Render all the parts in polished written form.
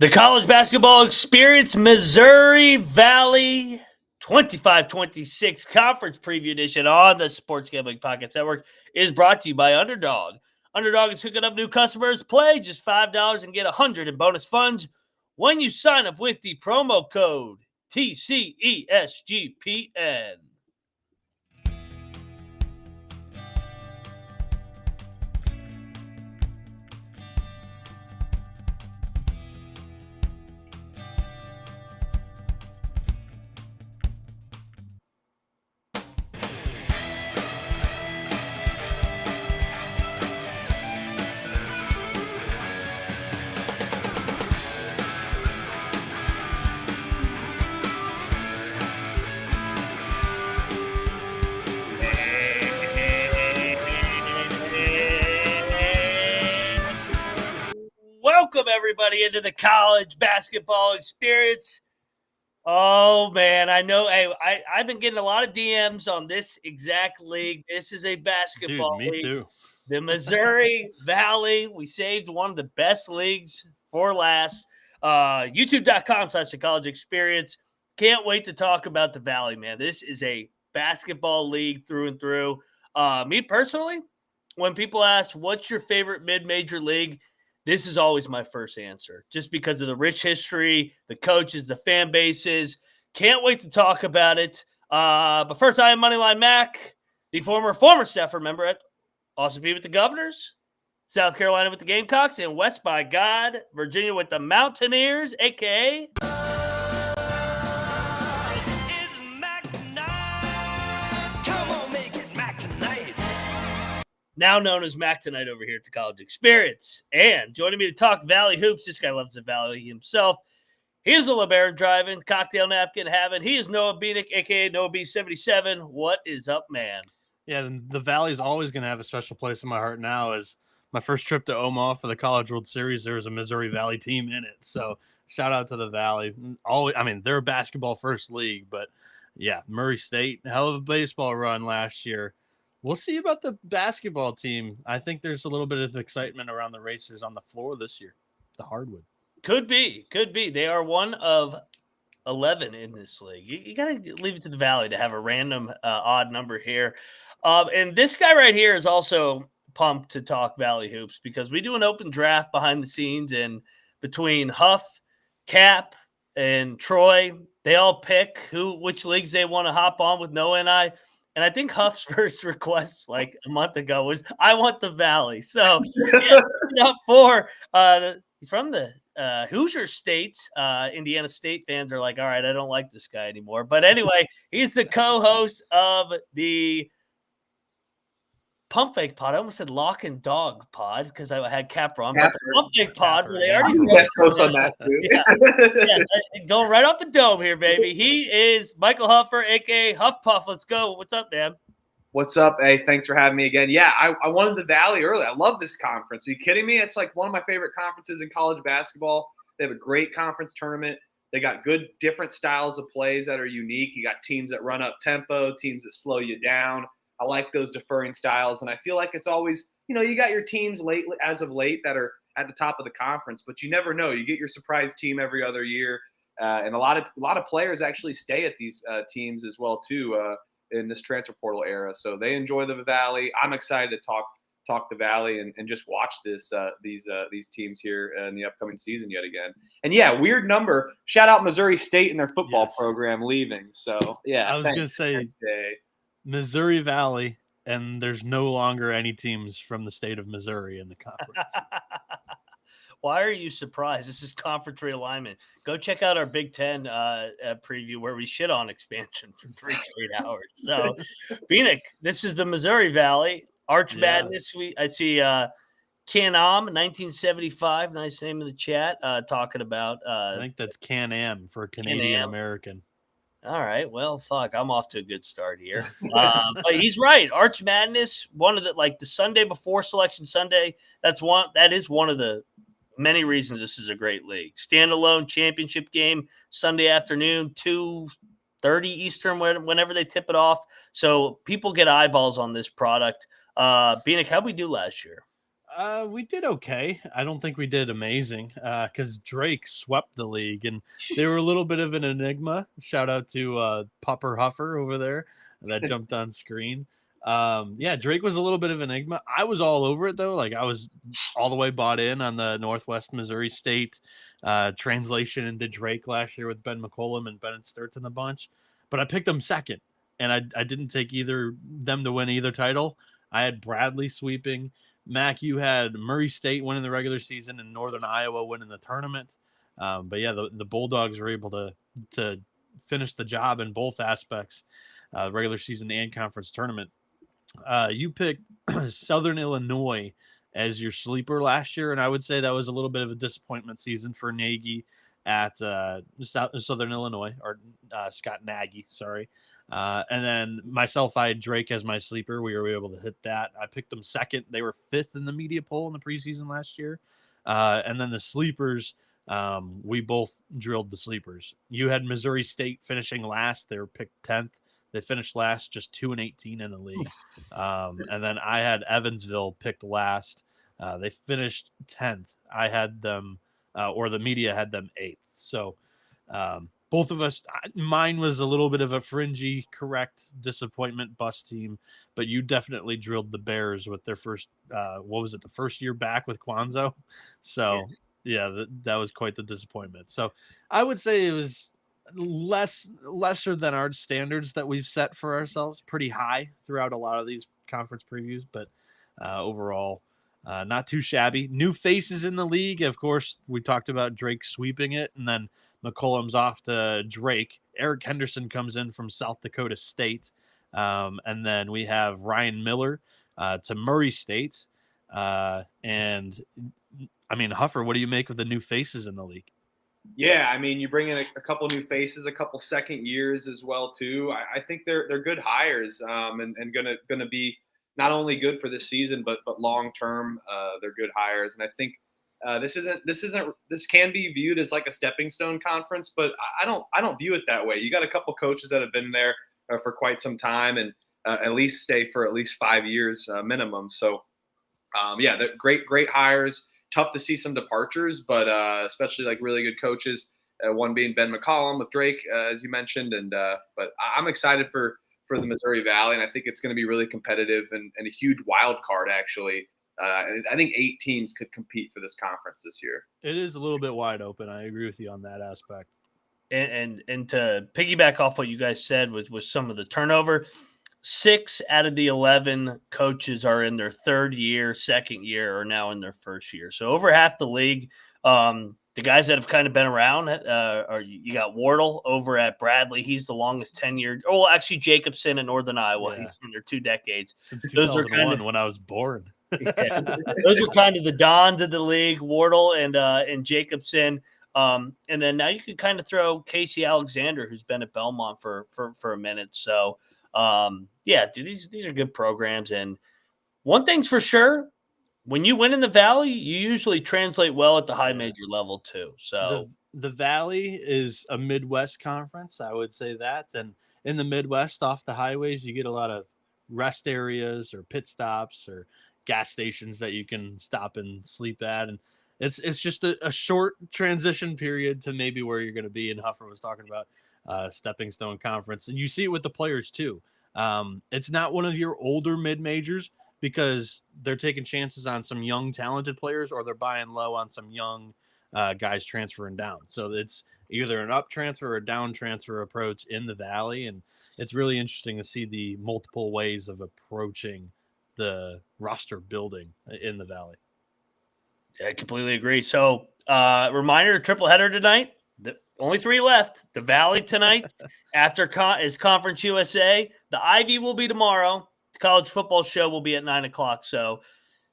The college basketball experience, Missouri Valley 25-26 conference preview edition on the Sports Gambling Podcast Network is brought to you by Underdog. Underdog is hooking up new customers. Play just $5 and get $100 in bonus funds when you sign up with the promo code TCESGPN. Welcome, everybody, into the college basketball experience. Oh, man, I know. Hey, I've been getting a lot of DMs on this exact league. This is a basketball Dude, me league. too. The Missouri Valley. We saved one of the best leagues for last. YouTube.com/the college experience. Can't wait to talk about the Valley, man. This is a basketball league through and through. Me personally, when people ask, what's your favorite mid-major league? This is always my first answer, just because of the rich history, the coaches, the fan bases. Can't wait to talk about it. But first, I am Moneyline Mac, the former staffer member at Austin Peay with the Governors, South Carolina with the Gamecocks, and West by God, Virginia with the Mountaineers, a.k.a. now known as Mac Tonight over here at the College Experience. And joining me to talk Valley Hoops, this guy loves the Valley himself. He is a LeBaron driving, cocktail napkin having. He is Noah Bienick, a.k.a. Noah B77. What is up, man? Yeah, the Valley is always going to have a special place in my heart now. As my first trip to Omaha for the College World Series, there was a Missouri Valley team in it. So shout out to the Valley. They're a basketball first league, but yeah, Murray State, hell of a baseball run last year. We'll see about the basketball team. I think there's a little bit of excitement around the racers on the floor this year, the hardwood. Could be. They are one of 11 in this league. You got to leave it to the Valley to have a random odd number here. And this guy right here is also pumped to talk Valley Hoops because we do an open draft behind the scenes, and between Huff, Cap, and Troy, they all pick which leagues they want to hop on with Noah and I. And I think Huff's first request like a month ago was, I want the Valley. So up for he's from the Hoosier State. Indiana State fans are like, all right, I don't like this guy anymore. But anyway, he's the co-host of the Pump Fake Pod. I almost said Lock and Dog Pod because I had Cap wrong. But the Pump Fake Pod, where they already on that too. Yes, going right off the dome here, baby. He is Michael Huffer, a.k.a. Huff Puff. Let's go. What's up, man? What's up? Hey, thanks for having me again. Yeah, I wanted the Valley early. I love this conference. Are you kidding me? It's like one of my favorite conferences in college basketball. They have a great conference tournament. They got good different styles of plays that are unique. You got teams that run up tempo, teams that slow you down. I like those deferring styles, and I feel like it's always, you got your teams as of late that are at the top of the conference, but you never know. You get your surprise team every other year, and a lot of players actually stay at these teams as well too in this transfer portal era. So they enjoy the Valley. I'm excited to talk the Valley and just watch these teams here in the upcoming season yet again. And yeah, weird number. Shout out Missouri State and their football program leaving. So yeah, I was going to say Missouri Valley, and there's no longer any teams from the state of Missouri in the conference. Why are you surprised? This is conference realignment. Go check out our Big Ten preview where we shit on expansion for 3 straight hours. So, Bienick, this is the Missouri Valley. Arch Madness. I see Can-Am, 1975, nice name in the chat, talking about. I think that's Can-Am for Canadian American. All right. Well, fuck, I'm off to a good start here. But he's right. Arch Madness, one of the Sunday before Selection Sunday. That is one of the many reasons this is a great league. Standalone championship game Sunday afternoon, 2:30 Eastern, whenever they tip it off. So people get eyeballs on this product. Bienick, how'd we do last year? We did okay. I don't think we did amazing because Drake swept the league, and they were a little bit of an enigma. Shout out to Pupper Huffer over there that jumped on screen. Yeah, Drake was a little bit of an enigma. I was all over it though. Like I was all the way bought in on the Northwest Missouri State translation into Drake last year with Ben McCollum and Bennett Sturts in the bunch, but I picked them second, and I didn't take either them to win either title. I had Bradley sweeping. Mac, you had Murray State winning the regular season and Northern Iowa winning the tournament. But yeah, the Bulldogs were able to finish the job in both aspects, regular season and conference tournament. You picked Southern Illinois as your sleeper last year, and I would say that was a little bit of a disappointment season for Nagy at Southern Illinois, or Scott Nagy, sorry. And then myself, I had Drake as my sleeper. We were able to hit that. I picked them second. They were fifth in the media poll in the preseason last year. And then the sleepers, we both drilled the sleepers. You had Missouri State finishing last. They were picked 10th. They finished last, just 2-18 in the league. And then I had Evansville picked last. They finished 10th. I had them, or the media had them 8th. So, both of us, mine was a little bit of a fringy, correct disappointment bust team, but you definitely drilled the Bears with their first, what was it, the first year back with Kwanzaa. So, yeah, that was quite the disappointment. So I would say it was lesser than our standards that we've set for ourselves, pretty high throughout a lot of these conference previews, but overall, not too shabby. New faces in the league. Of course, we talked about Drake sweeping it, and then McCollum's off to Drake. Eric Henderson comes in from South Dakota State. And then we have Ryan Miller to Murray State. And, I mean, Huffer, what do you make of the new faces in the league? Yeah, I mean, you bring in a couple new faces, a couple second years as well too. I think they're good hires, and gonna be not only good for this season, but long term, they're good hires. And I think this can be viewed as like a stepping stone conference, but I don't view it that way. You got a couple coaches that have been there for quite some time and at least stay for at least 5 years minimum. So yeah, they're great hires. Tough to see some departures, but especially like really good coaches. One being Ben McCollum with Drake, as you mentioned, and but I'm excited for the Missouri Valley, and I think it's going to be really competitive and a huge wild card actually. And I think 8 teams could compete for this conference this year. It is a little bit wide open. I agree with you on that aspect. And to piggyback off what you guys said with some of the turnover, 6 out of the 11 coaches are in their third year, second year, or now in their first year. So over half the league, the guys that have kind of been around are you got Wardle over at Bradley. He's the longest tenured. Oh, well, actually Jacobson in Northern Iowa. Yeah. He's in there 2 decades. Since 2001, when I was born. Yeah. Those are kind of the dons of the league, Wardle and Jacobson. And then now you could kind of throw Casey Alexander, who's been at Belmont for a minute. So yeah, dude, these are good programs. And one thing's for sure, when you win in the Valley, you usually translate well at the high major level too. So the Valley is a Midwest conference, I would say that. And in the Midwest, off the highways, you get a lot of rest areas or pit stops or gas stations that you can stop and sleep at. And it's just a short transition period to maybe where you're going to be. And Huffer was talking about stepping stone conference, and you see it with the players too. It's not one of your older mid majors because they're taking chances on some young talented players, or they're buying low on some young guys transferring down. So it's either an up transfer or a down transfer approach in the Valley, and it's really interesting to see the multiple ways of approaching the roster building in the Valley. I completely agree. So reminder, triple header tonight. Only 3 left. The Valley tonight. After is Conference USA. The Ivy will be tomorrow. The college football show will be at 9:00. So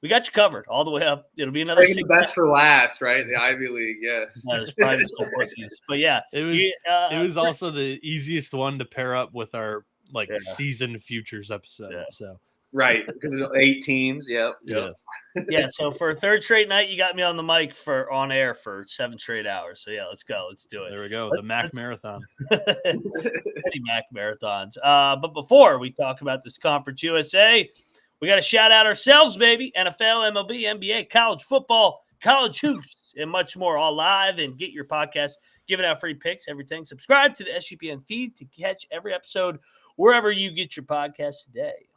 we got you covered all the way up. It'll be another. The best for last, right? The Ivy League, yes. But yeah, it was also the easiest one to pair up with our season futures episode. Yeah. So. Right, because it's 8 teams. Yep. Yeah. So for a third straight night, you got me on the mic on air for 7 straight hours. So yeah, let's go. Let's do it. There we go. The Mac Marathon. Many Mac marathons. But before we talk about this Conference USA, We got to shout out ourselves, baby. NFL, MLB, NBA, college football, college hoops, and much more, all live. And get your podcast, giving out free picks, everything. Subscribe to the SGPN feed to catch every episode wherever you get your podcast today.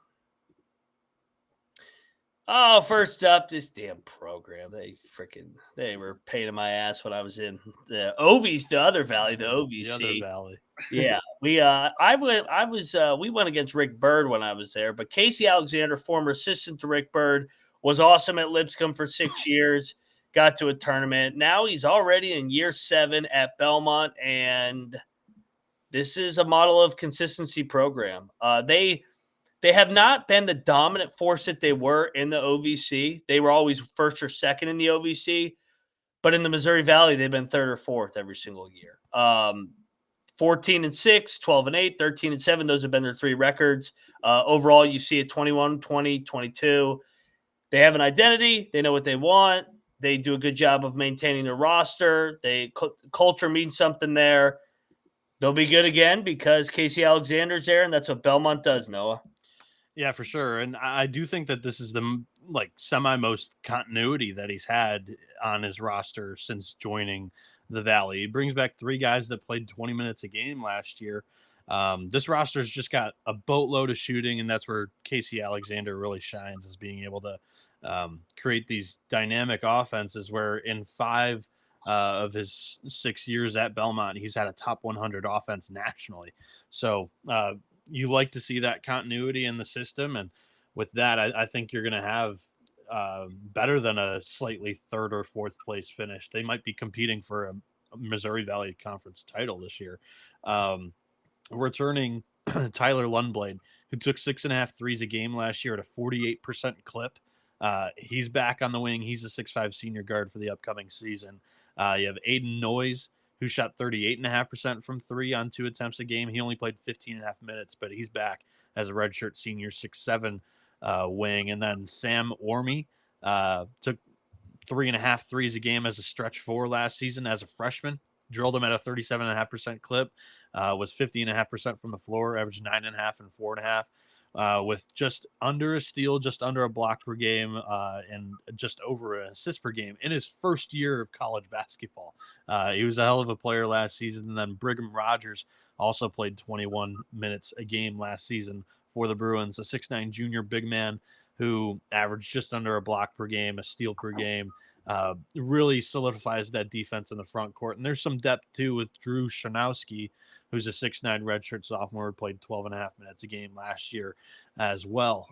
Oh, first up, this damn program. They were pain in my ass when I was in the OVs, the other valley, the OVC. The other valley. Yeah. We went against Rick Byrd when I was there, but Casey Alexander, former assistant to Rick Byrd, was awesome at Lipscomb for 6 years, got to a tournament. Now he's already in year 7 at Belmont, and this is a model of consistency program. They have not been the dominant force that they were in the OVC. They were always first or second in the OVC, but in the Missouri Valley, they've been third or fourth every single year. 14-6, 12-8, 13-7. Those have been their 3 records. Overall, you see it 21, 20, 22. They have an identity. They know what they want. They do a good job of maintaining their roster. Culture means something there. They'll be good again because Casey Alexander's there, and that's what Belmont does, Noah. Yeah, for sure. And I do think that this is the semi-most continuity that he's had on his roster since joining the Valley. He brings back 3 guys that played 20 minutes a game last year. This roster's just got a boatload of shooting, and that's where Casey Alexander really shines, is being able to create these dynamic offenses where in 5 of his 6 years at Belmont, he's had a top 100 offense nationally. So you like to see that continuity in the system. And with that, I think you're going to have better than a slightly 3rd or 4th place finish. They might be competing for a Missouri Valley Conference title this year. Returning Tyler Lundblade, who took 6.5 threes a game last year at a 48% clip. He's back on the wing. He's a 6'5" senior guard for the upcoming season. You have Aiden Noyes, who shot 38.5% from 3 on 2 attempts a game. He only played 15.5 minutes, but he's back as a redshirt senior 6'7" wing. And then Sam Orme took 3.5 threes a game as a stretch 4 last season as a freshman. Drilled him at a 37.5% clip, was 50.5% from the floor, averaged 9.5 and 4.5. With just under a steal, just under a block per game, and just over an assist per game in his first year of college basketball. He was a hell of a player last season. And then Brigham Rogers also played 21 minutes a game last season for the Bruins, a 6'9" junior big man who averaged just under a block per game, a steal per game. Really solidifies that defense in the front court. And there's some depth too with Drew Shanowski, who's a 6'9" redshirt sophomore, who played 12.5 minutes a game last year as well.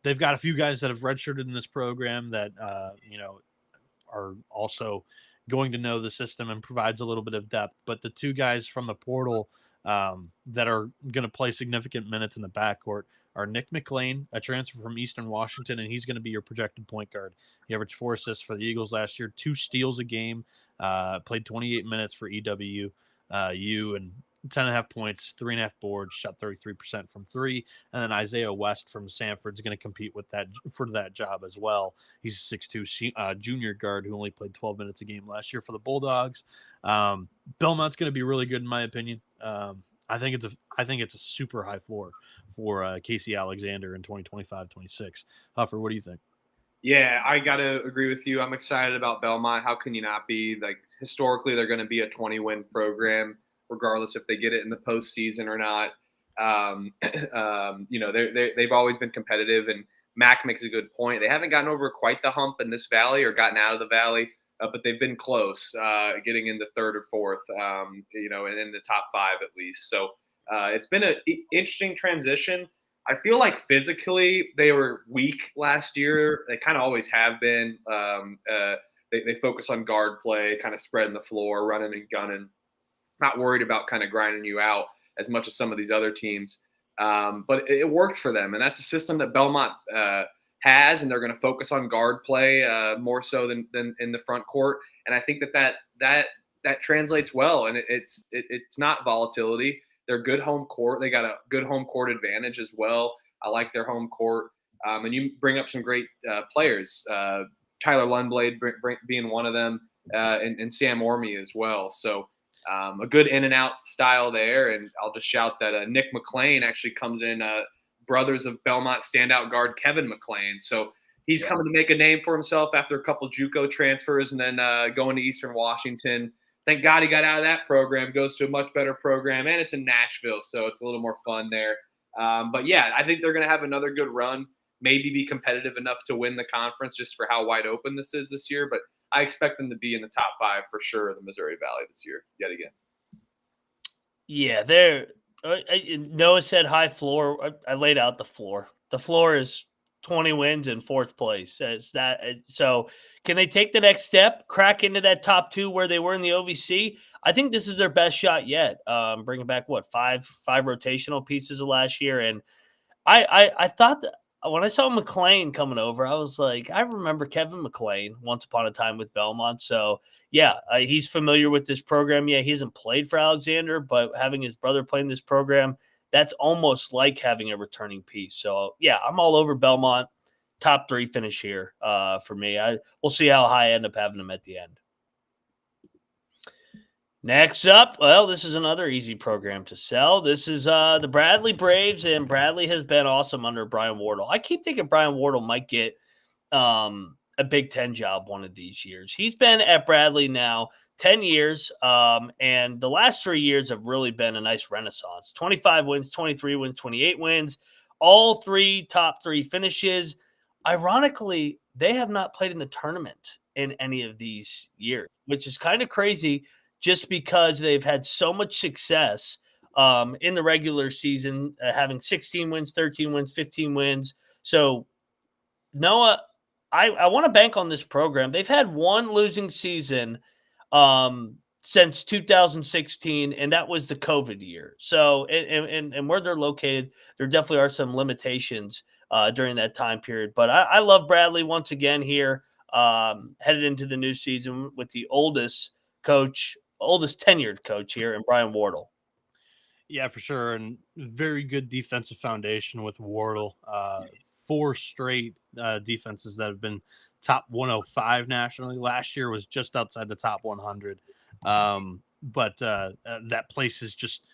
They've got a few guys that have redshirted in this program that are also going to know the system and provides a little bit of depth. But the 2 guys from the portal that are going to play significant minutes in the backcourt are Nick McLean, a transfer from Eastern Washington, and he's going to be your projected point guard. He averaged 4 assists for the Eagles last year, 2 steals a game, played 28 minutes for EWU, and 10.5 points, 3.5 boards, shot 33% from 3. And then Isaiah West from Sanford is going to compete with that for that job as well. He's a 6'2" junior guard who only played 12 minutes a game last year for the Bulldogs. Belmont's going to be really good in my opinion. I think it's a super high floor for Casey Alexander in 2025-26. Huffer, what do you think? Yeah, I got to agree with you. I'm excited about Belmont. How can you not be? Like, historically, they're going to be a 20-win program, regardless if they get it in the postseason or not. They've always been competitive, and Mac makes a good point. They haven't gotten over quite the hump in this valley or gotten out of the valley, but they've been close, getting in the 3rd or 4th, and in the top 5 at least. So it's been an interesting transition. I feel like physically they were weak last year. They kind of always have been. They focus on guard play, kind of spreading the floor, running and gunning. Not worried about kind of grinding you out as much as some of these other teams. But it works for them. And that's a system that Belmont has, and they're going to focus on guard play more so than in the front court. And I think that translates well. And it's not volatility. They're good home court. They got a good home court advantage as well. I like their home court. And you bring up some great players. Tyler Lundblade being one of them, and Sam Orme as well. So a good in and out style there. And I'll just shout that Nick McLean actually comes in brothers of Belmont standout guard Kevin McLean. So he's coming to make a name for himself after a couple JUCO transfers and then going to Eastern Washington. Thank God he got out of that program, goes to a much better program, and it's in Nashville, so it's a little more fun there. But yeah, I think they're going to have another good run, maybe be competitive enough to win the conference just for how wide open this is this year. But I expect them to be in the top 5 for sure of the Missouri Valley this year, yet again. Yeah, they're Noah said high floor. I laid out the floor. The floor is 20 wins in 4th place. So can they take the next step, crack into that top 2 where they were in the OVC? I think this is their best shot yet. Bringing back five rotational pieces of last year, and I thought that when I saw McLean coming over, I was like, I remember Kevin McLean once upon a time with Belmont. So, yeah, he's familiar with this program. Yeah, he hasn't played for Alexander, but having his brother play in this program, that's almost like having a returning piece. So, yeah, I'm all over Belmont. Top 3 finish here for me. We'll see how high I end up having them at the end. Next up, well, this is another easy program to sell. This is the Bradley Braves, and Bradley has been awesome under Brian Wardle. I keep thinking Brian Wardle might get a Big Ten job one of these years. He's been at Bradley now 10 years, and the last 3 years have really been a nice renaissance. 25 wins, 23 wins, 28 wins, all 3 top 3 finishes. Ironically, they have not played in the tournament in any of these years, which is kind of crazy, just because they've had so much success in the regular season, having 16 wins, 13 wins, 15 wins. So, Noah, I want to bank on this program. They've had 1 losing season since 2016, and that was the COVID year. So, and where they're located, there definitely are some limitations during that time period. But I love Bradley once again here, headed into the new season with the oldest tenured coach here, and Brian Wardle. Yeah, for sure. And very good defensive foundation with Wardle. 4 straight defenses that have been top 105 nationally. Last year was just outside the top 100. But that place is just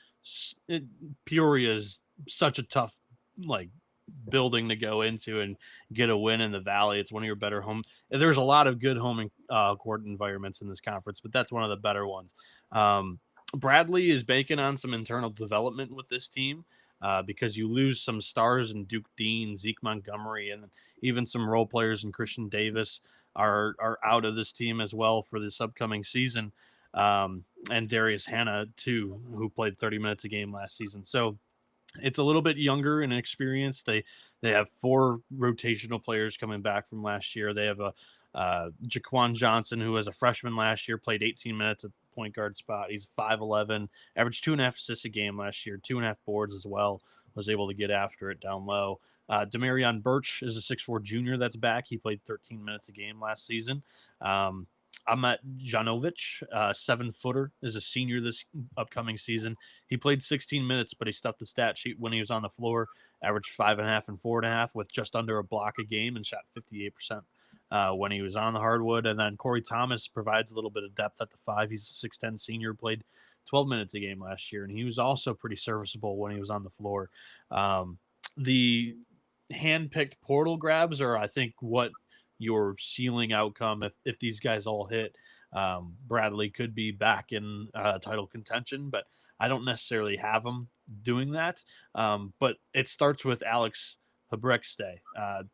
Peoria is such a tough building to go into and get a win in the Valley. It's one of your better home. There's a lot of good home court environments in this conference, but that's one of the better ones. Bradley is banking on some internal development with this team because you lose some stars in Duke Dean, Zeke Montgomery, and even some role players in Christian Davis are out of this team as well for this upcoming season. And Darius Hannah too, who played 30 minutes a game last season. So it's a little bit younger and inexperienced. They have 4 rotational players coming back from last year. They have a Jaquan Johnson, who was a freshman last year, played 18 minutes at the point guard spot. He's 5'11", averaged 2.5 assists a game last year, 2.5 boards as well. Was able to get after it down low. Demarion Birch is a 6'4" junior that's back. He played 13 minutes a game last season. Amat Janovic, 7-footer, is a senior this upcoming season. He played 16 minutes, but he stuffed the stat sheet when he was on the floor, averaged 5.5 and 4.5 with just under a block a game and shot 58% when he was on the hardwood. And then Corey Thomas provides a little bit of depth at the 5. He's a 6'10" senior, played 12 minutes a game last year, and he was also pretty serviceable when he was on the floor. The hand-picked portal grabs are, I think, what your ceiling outcome if these guys all hit. Bradley could be back in title contention, but I don't necessarily have them doing that. But it starts with Alex Hebrexte.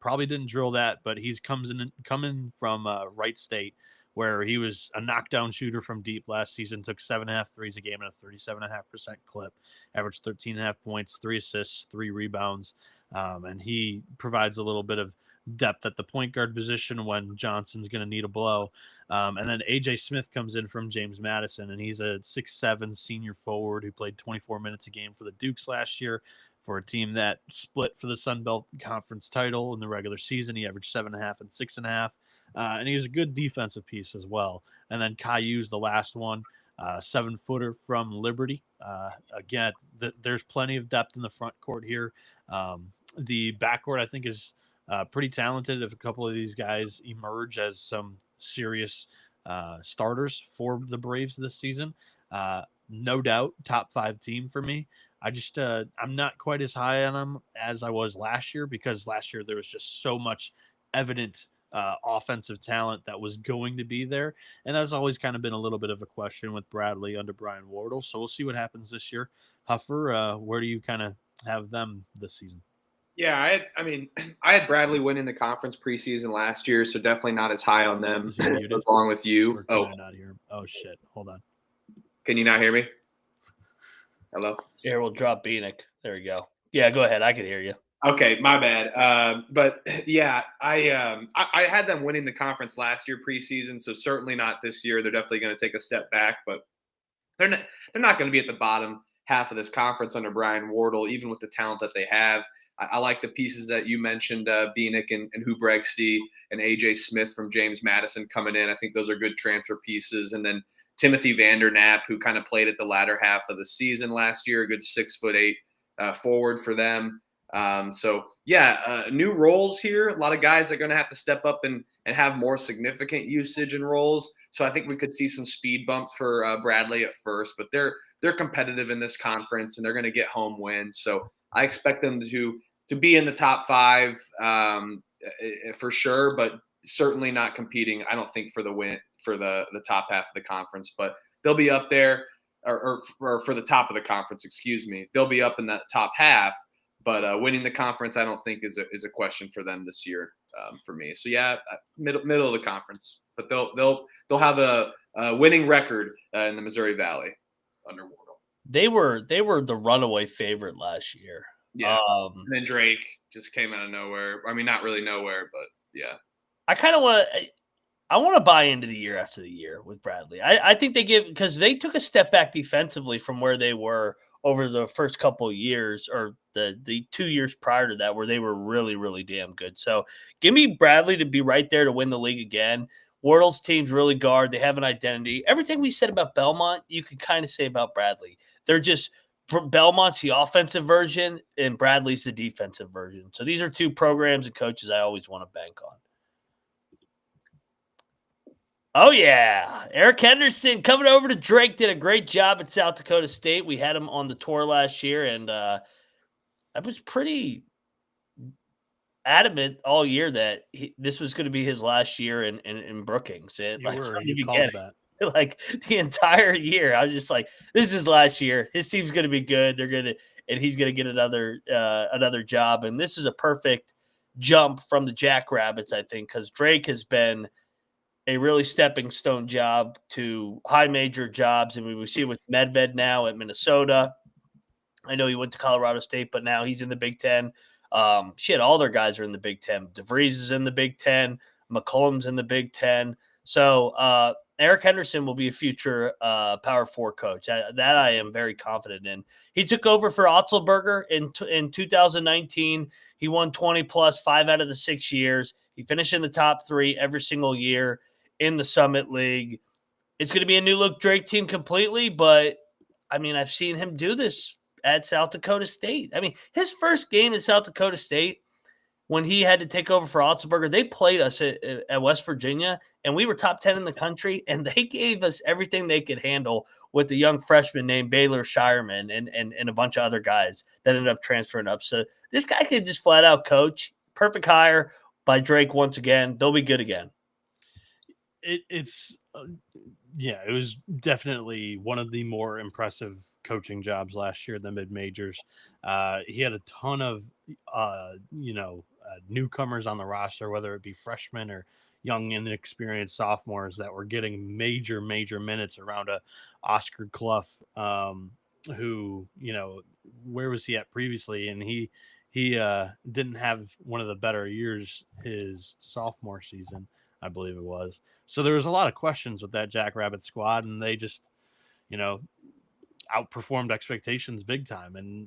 Probably didn't drill that, but he's coming from Wright State, where he was a knockdown shooter from deep last season, took 7.5 threes a game at a 37.5% clip, averaged 13.5 points, 3 assists, 3 rebounds. And he provides a little bit of depth at the point guard position when Johnson's going to need a blow. And then AJ Smith comes in from James Madison, and he's a 6'7" senior forward who played 24 minutes a game for the Dukes last year for a team that split for the Sun Belt Conference title in the regular season. He averaged 7.5 and 6.5. And he was a good defensive piece as well. And then Caillou's the last one, 7-footer from Liberty. Again, there's plenty of depth in the front court here. The backcourt, I think, is pretty talented if a couple of these guys emerge as some serious starters for the Braves this season. No doubt, top 5 team for me. I just I'm not quite as high on him as I was last year, because last year there was just so much evident offensive talent that was going to be there, and that's always kind of been a little bit of a question with Bradley under Brian Wardle. So we'll see what happens this year. Huffer, where do you kind of have them this season? Yeah, I had Bradley winning the conference preseason last year, so definitely not as high on them as long with you. Or can I not hear him? Oh shit! Hold on. Can you not hear me? Hello? Here, we'll drop Bienick. There we go. Yeah, go ahead. I can hear you. Okay, my bad. But yeah, I had them winning the conference last year preseason, so certainly not this year. They're definitely going to take a step back, but they're not going to be at the bottom half of this conference under Brian Wardle, even with the talent that they have. I like the pieces that you mentioned, Bienick and Hubregsty and AJ Smith from James Madison coming in. I think those are good transfer pieces. And then Timothy Vanderknapp, who kind of played at the latter half of the season last year, a good 6'8" forward for them. New roles here. A lot of guys are going to have to step up and have more significant usage in roles. So I think we could see some speed bumps for Bradley at first, but they're competitive in this conference and they're going to get home wins. So I expect them to be in the top 5 for sure, but certainly not competing, I don't think, for the win for the top half of the conference, but they'll be up there or for the top of the conference, excuse me. They'll be up in that top half, but winning the conference, I don't think is a question for them this year for me. So yeah, middle of the conference, but they'll have a winning record in the Missouri Valley under Wardle. They were the runaway favorite last year. Yeah. And then Drake just came out of nowhere. I mean, not really nowhere, but yeah. I kind of want to buy into the year after the year with Bradley. I think because they took a step back defensively from where they were over the first couple of years, or the 2 years prior to that, where they were really, really damn good. So give me Bradley to be right there to win the league again. Wardle's team's really guard. They have an identity. Everything we said about Belmont, you could kind of say about Bradley. They're just Belmont's the offensive version and Bradley's the defensive version. So these are two programs and coaches I always want to bank on. Oh, yeah. Eric Henderson coming over to Drake did a great job at South Dakota State. We had him on the tour last year, and I was pretty adamant all year that this was going to be his last year in Brookings. From the beginning. Like the entire year, I was just like, "This is his last year. His team's going to be good. And he's going to get another job." And this is a perfect jump from the Jackrabbits, I think, because Drake has been a really stepping stone job to high major jobs. I mean, we see it with Medved now at Minnesota. I know he went to Colorado State, but now he's in the Big Ten. All their guys are in the Big Ten. DeVries is in the Big Ten. McCollum's in the Big Ten. So Eric Henderson will be a future Power 4 coach. That I am very confident in. He took over for Otzelberger in 2019. He won 20-plus 5 out of the 6 years. He finished in the top 3 every single year in the Summit League. It's going to be a new-look Drake team completely, but, I mean, I've seen him do this at South Dakota State. I mean, his first game at South Dakota State, when he had to take over for Otzelberger, they played us at West Virginia, and we were top 10 in the country, and they gave us everything they could handle with a young freshman named Baylor Shireman and a bunch of other guys that ended up transferring up. So this guy could just flat out coach. Perfect hire by Drake once again. They'll be good again. It was definitely one of the more impressive coaching jobs last year in the mid-majors. He had a ton of newcomers on the roster, whether it be freshmen or young inexperienced sophomores that were getting major minutes around a Oscar Clough, who, where was he at previously? And he didn't have one of the better years his sophomore season, I believe it was. So there was a lot of questions with that Jackrabbit squad, and they just, outperformed expectations big time. And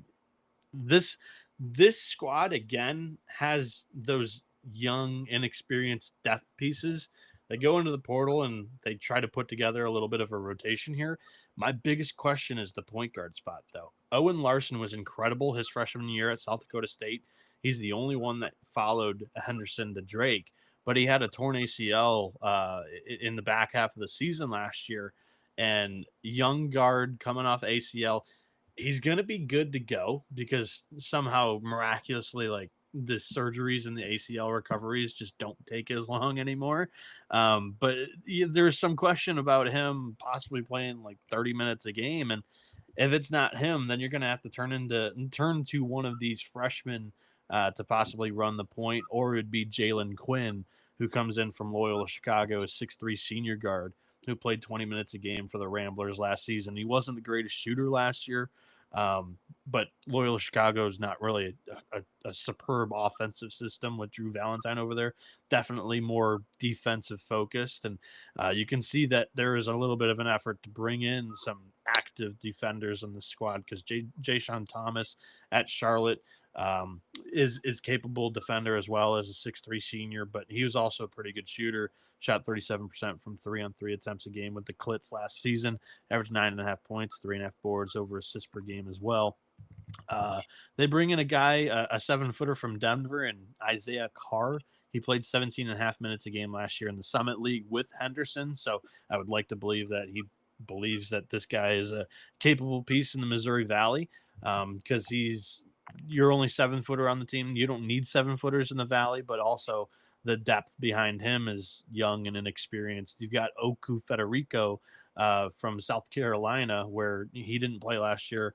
this squad again has those young, inexperienced depth pieces that go into the portal and they try to put together a little bit of a rotation here. My biggest question is the point guard spot, though. Owen Larson was incredible his freshman year at South Dakota State. He's the only one that followed Henderson to Drake, but he had a torn ACL in the back half of the season last year. And young guard coming off ACL, He's going to be good to go because somehow miraculously, like, the surgeries and the ACL recoveries just don't take as long anymore. But there's some question about him possibly playing like 30 minutes a game. And if it's not him, then you're going to have to turn to one of these freshmen to possibly run the point, or it'd be Jalen Quinn, who comes in from Loyola Chicago, a 6'3" senior guard who played 20 minutes a game for the Ramblers last season. He wasn't the greatest shooter last year, but Loyola Chicago is not really a superb offensive system with Drew Valentine over there. Definitely more defensive focused. And you can see that there is a little bit of an effort to bring in some active defenders in the squad because Jayshawn Thomas at Charlotte is capable defender as well as a 6'3" senior, but he was also a pretty good shooter. Shot 37% from 3-on-3 attempts a game with the Clits last season, averaged 9.5 points, 3.5 boards, over assists per game as well. They bring in a guy, a 7-footer from Denver, and Isaiah Carr. He played 17.5 minutes a game last year in the Summit League with Henderson, so I would like to believe that he believes that this guy is a capable piece in the Missouri Valley because you're only 7-footer on the team. You don't need 7-footers in the Valley, but also the depth behind him is young and inexperienced. You've got Oku Federico from South Carolina, where he didn't play last year.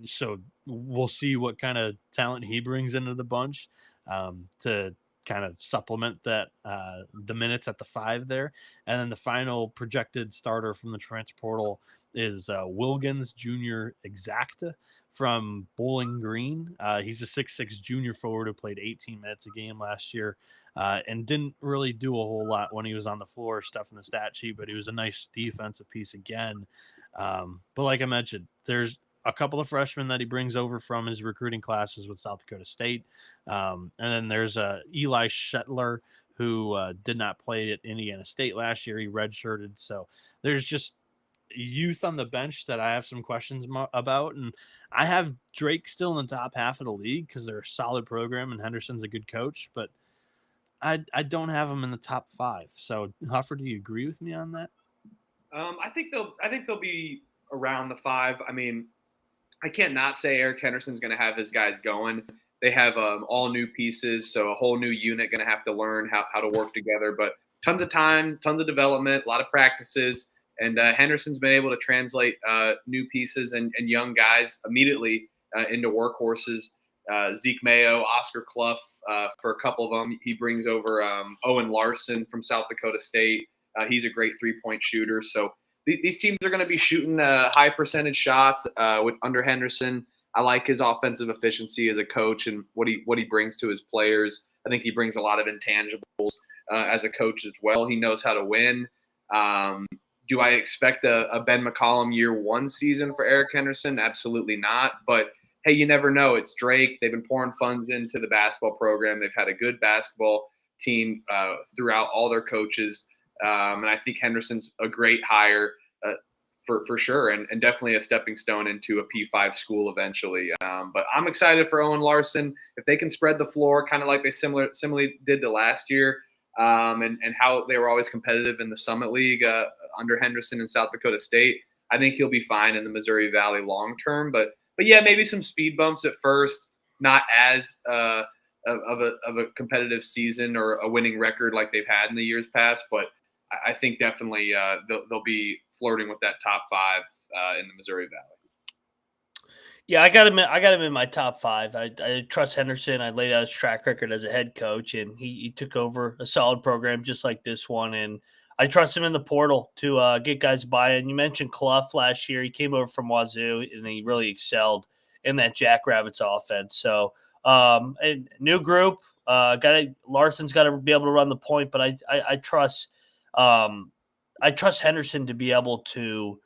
So we'll see what kind of talent he brings into the bunch to kind of supplement that the minutes at the 5 there. And then the final projected starter from the transfer portal is Wilkins Jr. Exacta from Bowling Green. He's a 6'6" junior forward who played 18 minutes a game last year and didn't really do a whole lot when he was on the floor, stuff in the stat sheet, but he was a nice defensive piece again. But like I mentioned, there's a couple of freshmen that he brings over from his recruiting classes with South Dakota State. And then there's Eli Shetler, who did not play at Indiana State last year. He redshirted. So there's just youth on the bench that I have some questions about. And I have Drake still in the top half of the league because they're a solid program and Henderson's a good coach, but I don't have him in the top 5. So Huffer, do you agree with me on that? I think they'll be around the 5. I mean, I can't not say Eric Henderson's going to have his guys going. They have all new pieces, so a whole new unit going to have to learn how to work together. But tons of time, tons of development, a lot of practices, and Henderson's been able to translate new pieces and young guys immediately into workhorses. Zeke Mayo, Oscar Clough, for a couple of them. He brings over Owen Larson from South Dakota State. He's a great three-point shooter. So these teams are going to be shooting high percentage shots under Henderson. I like his offensive efficiency as a coach and what he brings to his players. I think he brings a lot of intangibles as a coach as well. He knows how to win. Do I expect a Ben McCollum year 1 season for Eric Henderson? Absolutely not. But hey, you never know. It's Drake. They've been pouring funds into the basketball program. They've had a good basketball team throughout all their coaches. And I think Henderson's a great hire for sure, and definitely a stepping stone into a P5 school eventually. But I'm excited for Owen Larson. If they can spread the floor, kind of like they similarly did to last year, and how they were always competitive in the Summit League under Henderson and South Dakota State, I think he'll be fine in the Missouri Valley long term. But yeah, maybe some speed bumps at first, not as of a competitive season or a winning record like they've had in the years past, but I think definitely they'll be flirting with that top 5 in the Missouri Valley. Yeah, I got him in my top 5. I trust Henderson. I laid out his track record as a head coach, and he took over a solid program just like this one. And I trust him in the portal to get guys buy-in. You mentioned Clough last year. He came over from Wazoo, and he really excelled in that Jackrabbits offense. So a new group. Larson's got to be able to run the point, but I trust Henderson to be able to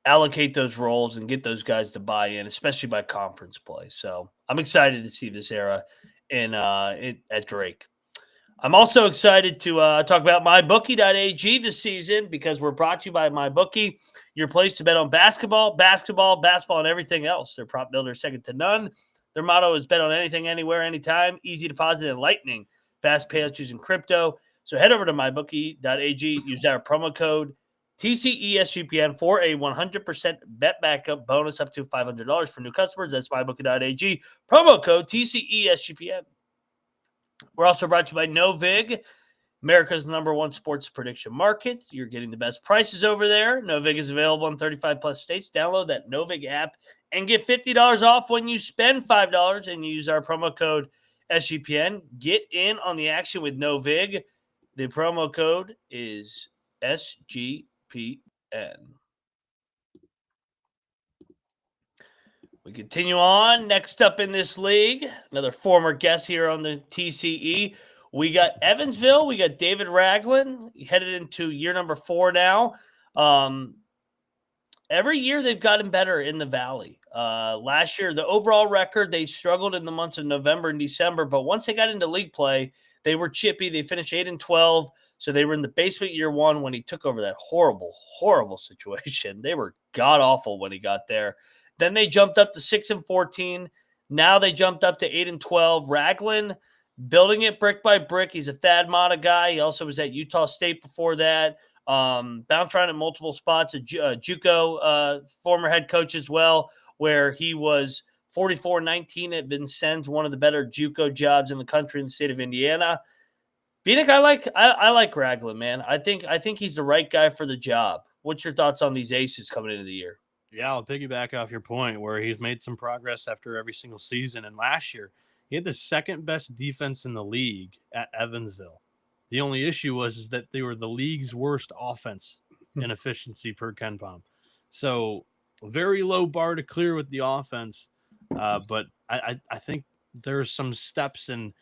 allocate those roles and get those guys to buy in, especially by conference play. So I'm excited to see this era at Drake. I'm also excited to talk about MyBookie.ag this season because we're brought to you by MyBookie, your place to bet on basketball, and everything else. Their prop builder is second to none. Their motto is bet on anything, anywhere, anytime, easy deposit and lightning, fast payouts using crypto. So head over to MyBookie.ag, use our promo code TCE SGPN for a 100% bet backup bonus up to $500 for new customers. That's mybookie.ag. Promo code TCE SGPN. We're also brought to you by Novig, America's #1 sports prediction market. You're getting the best prices over there. Novig is available in 35 plus states. Download that Novig app and get $50 off when you spend $5 and use our promo code SGPN. Get in on the action with Novig. The promo code is SGPN. We continue on. Next up in this league, another former guest here on the TCE. We got Evansville. We got David Ragland headed into year number 4 now. Every year they've gotten better in the Valley. Last year, the overall record, they struggled in the months of November and December, but once they got into league play, they were chippy. They finished 8-12, so they were in the basement year 1 when he took over that horrible, horrible situation. They were god-awful when he got there. Then they jumped up to 6-14. Now they jumped up to 8-12. Ragland building it brick by brick. He's a Thad Matta guy. He also was at Utah State before that. Bounced around at multiple spots. A JUCO former head coach as well, where he was 44-19 at Vincennes, one of the better JUCO jobs in the country in the state of Indiana. Bienick, I like Ragland, man. I think he's the right guy for the job. What's your thoughts on these aces coming into the year? Yeah, I'll piggyback off your point where he's made some progress after every single season. And last year, he had the second best defense in the league at Evansville. The only issue was that they were the league's worst offense in efficiency per KenPom. So very low bar to clear with the offense. But I think there's some steps in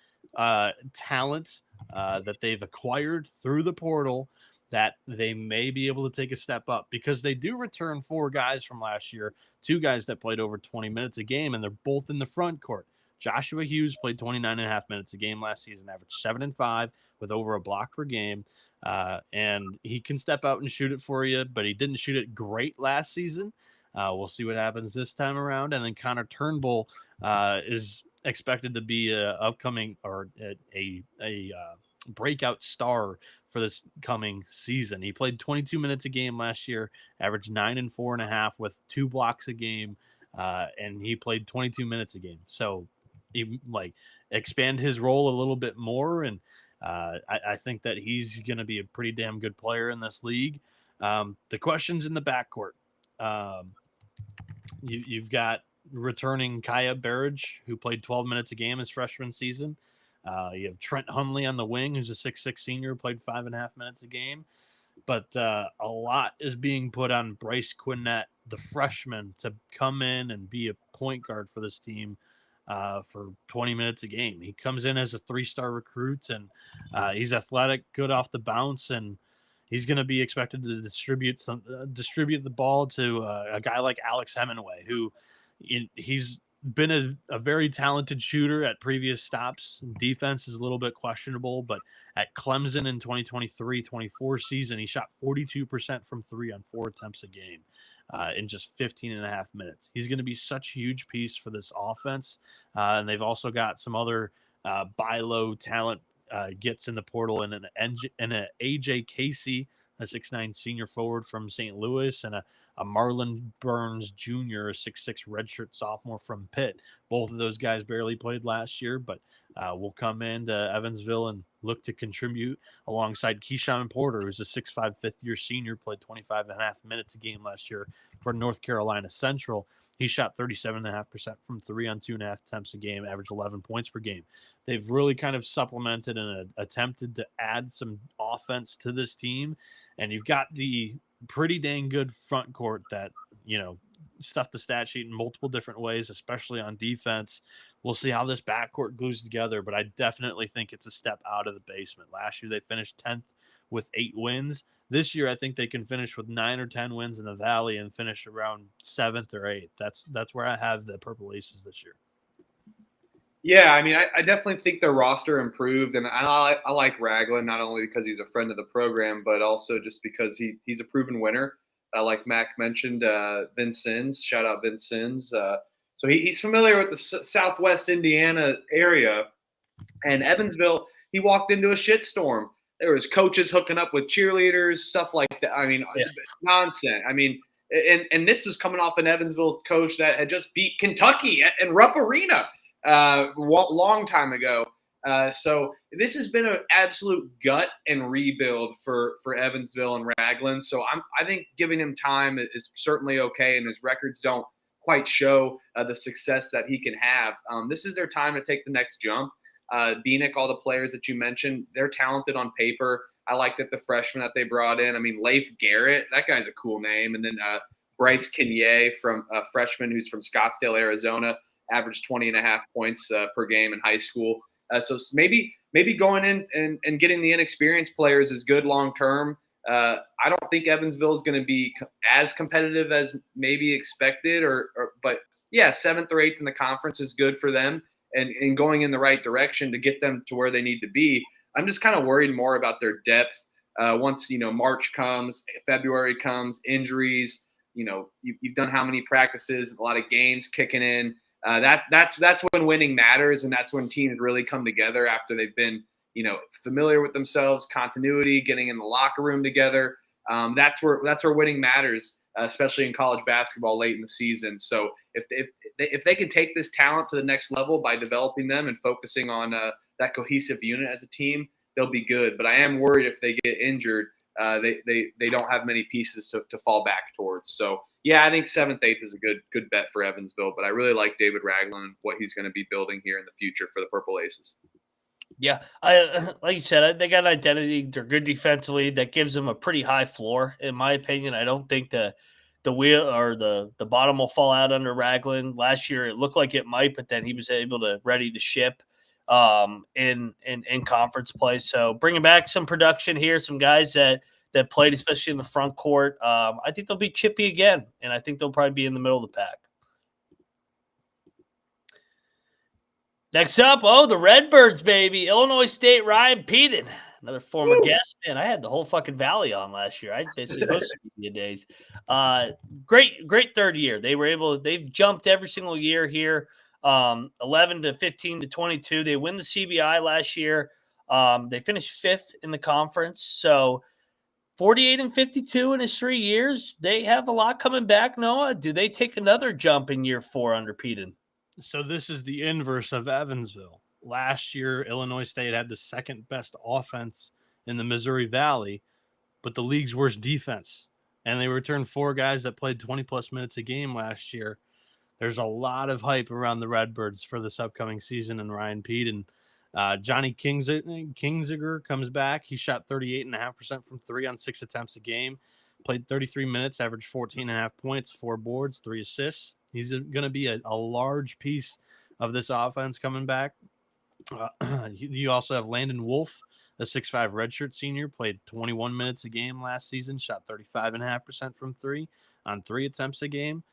talent that they've acquired through the portal that they may be able to take a step up, because they do return 4 guys from last year, 2 guys that played over 20 minutes a game, and they're both in the front court. Joshua Hughes played 29.5 minutes a game last season, averaged 7-5 with over a block per game. And he can step out and shoot it for you, but he didn't shoot it great last season. We'll see what happens this time around. And then Connor Turnbull is expected to be a upcoming or a breakout star for this coming season. He played 22 minutes a game last year, averaged 9 and 4.5 with 2 blocks a game. And he played 22 minutes a game. So he expand his role a little bit more. And I think that he's going to be a pretty damn good player in this league. The questions in the backcourt. You've got returning Kaya Barrage, who played 12 minutes a game his freshman season. You have Trent Hundley on the wing, who's a 6'6" senior, played 5.5 minutes a game. But a lot is being put on Bryce Quinnett, the freshman, to come in and be a point guard for this team for 20 minutes a game. He comes in as a 3-star recruit, and he's athletic, good off the bounce, and he's going to be expected to distribute the ball to a guy like Alex Hemingway, who he's been a very talented shooter at previous stops. Defense is a little bit questionable, but at Clemson in 2023-24 season, he shot 42% from 3 on 4 attempts a game in just 15.5 minutes. He's going to be such a huge piece for this offense. And they've also got some other buy low talent gets in the portal, and an AJ Casey, a 6'9" senior forward from St. Louis, and a Marlon Burns Jr., a 6'6" redshirt sophomore from Pitt. Both of those guys barely played last year, but will come into Evansville and look to contribute alongside Keyshawn Porter, who's a 6'5" fifth-year senior, played 25.5 minutes a game last year for North Carolina Central. He shot 37.5% from 3 on 2.5 attempts a game, averaged 11 points per game. They've really kind of supplemented and attempted to add some offense to this team. And you've got the pretty dang good front court that, stuff the stat sheet in multiple different ways, especially on defense. We'll see how this backcourt glues together, but I definitely think it's a step out of the basement. Last year, they finished 10th with 8 wins. This year, I think they can finish with 9 or 10 wins in the Valley and finish around 7th or 8th. That's where I have the Purple Aces this year. Yeah, I mean, I definitely think their roster improved, and I like Ragland not only because he's a friend of the program, but also just because he's a proven winner. Like Mac mentioned, Vincennes, shout out Vincennes. So he's familiar with the Southwest Indiana area, and Evansville. He walked into a shitstorm. there was coaches hooking up with cheerleaders, stuff like that. I mean, nonsense. I mean, and this was coming off an Evansville coach that had just beat Kentucky in Rupp Arena long time ago. So this has been an absolute gut and rebuild for Evansville and Ragland. So I think giving him time is certainly okay, and his records don't quite show the success that he can have. This is their time to take the next jump. Bienick, all the players that you mentioned, they're talented on paper. I like that the freshmen that they brought in. I mean, Leif Garrett, that guy's a cool name. And then Bryce Kinye, from a freshman who's from Scottsdale, Arizona, averaged 20.5 points per game in high school. So maybe going in and getting the inexperienced players is good long term. I don't think Evansville is going to be as competitive as maybe expected, but yeah, 7th or 8th in the conference is good for them and going in the right direction to get them to where they need to be. I'm just kind of worried more about their depth once March comes, February comes, injuries. You've done how many practices, a lot of games kicking in. That's when winning matters, and that's when teams really come together after they've been familiar with themselves, continuity, getting in the locker room together. That's where winning matters, especially in college basketball late in the season. So if they can take this talent to the next level by developing them and focusing on that cohesive unit as a team, they'll be good. But I am worried if they get injured, they don't have many pieces to fall back towards. So yeah, I think 7th, 8th is a good bet for Evansville. But I really like David Ragland and what he's going to be building here in the future for the Purple Aces. Yeah, like you said, they got an identity. They're good defensively. That gives them a pretty high floor, in my opinion. I don't think the wheel or the bottom will fall out under Ragland. Last year, it looked like it might, but then he was able to ready the ship in conference play. So bringing back some production here, some guys that played, especially in the front court. I think they'll be chippy again, and I think they'll probably be in the middle of the pack. Next up, the Redbirds, baby. Illinois State, Ryan Pedon, another former guest. Man, I had the whole fucking Valley on last year. I basically hosted media days. Great third year. They've jumped every single year here. 11 to 15 to 22. They win the CBI last year. They finished 5th in the conference. So 48 and 52 in his 3 years. They have a lot coming back, Noah. Do they take another jump in year 4 under Pedon? So this is the inverse of Evansville. Last year, Illinois State had the 2nd best offense in the Missouri Valley, but the league's worst defense. And they returned 4 guys that played 20-plus minutes a game last year. There's a lot of hype around the Redbirds for this upcoming season and Ryan Pedon. Johnny Kingziger comes back. He shot 38.5% from 3 on 6 attempts a game, played 33 minutes, averaged 14.5 points, 4 boards, 3 assists. He's going to be a large piece of this offense coming back. You also have Landon Wolf, a 6'5" redshirt senior, played 21 minutes a game last season, shot 35.5% from 3 on 3 attempts a game.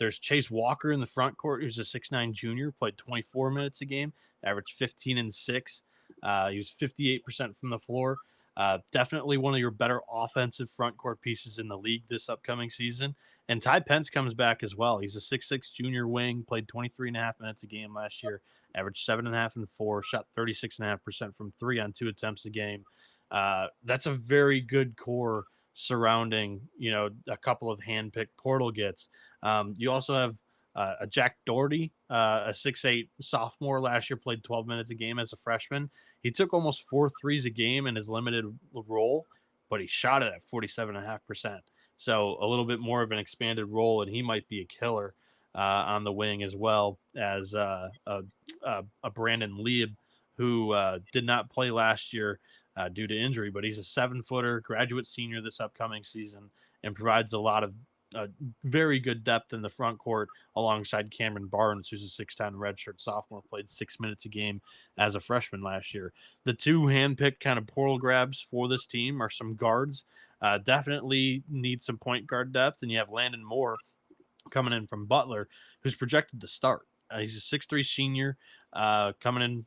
There's Chase Walker in the front court, who's a 6'9" junior, played 24 minutes a game, averaged 15 and 6. He was 58% from the floor. Definitely one of your better offensive front court pieces in the league this upcoming season. And Ty Pence comes back as well. He's a 6'6" junior wing, played 23.5 minutes a game last year, averaged 7.5 and 4, shot 36.5% from 3 on 2 attempts a game. That's a very good core surrounding, a couple of hand-picked portal gets. You also have a Jack Doherty, a 6'8" sophomore last year, played 12 minutes a game as a freshman. He took almost 4 threes a game in his limited role, but he shot it at 47.5%. So a little bit more of an expanded role, and he might be a killer on the wing, as well as a Brandon Lieb, who did not play last year due to injury, but he's a 7-footer, graduate senior this upcoming season, and provides a lot of very good depth in the front court alongside Cameron Barnes, who's a 6'10" redshirt sophomore, played 6 minutes a game as a freshman last year. The 2 handpicked kind of portal grabs for this team are some guards. Definitely need some point guard depth, and you have Landon Moore coming in from Butler, who's projected to start. He's a 6'3" senior, coming in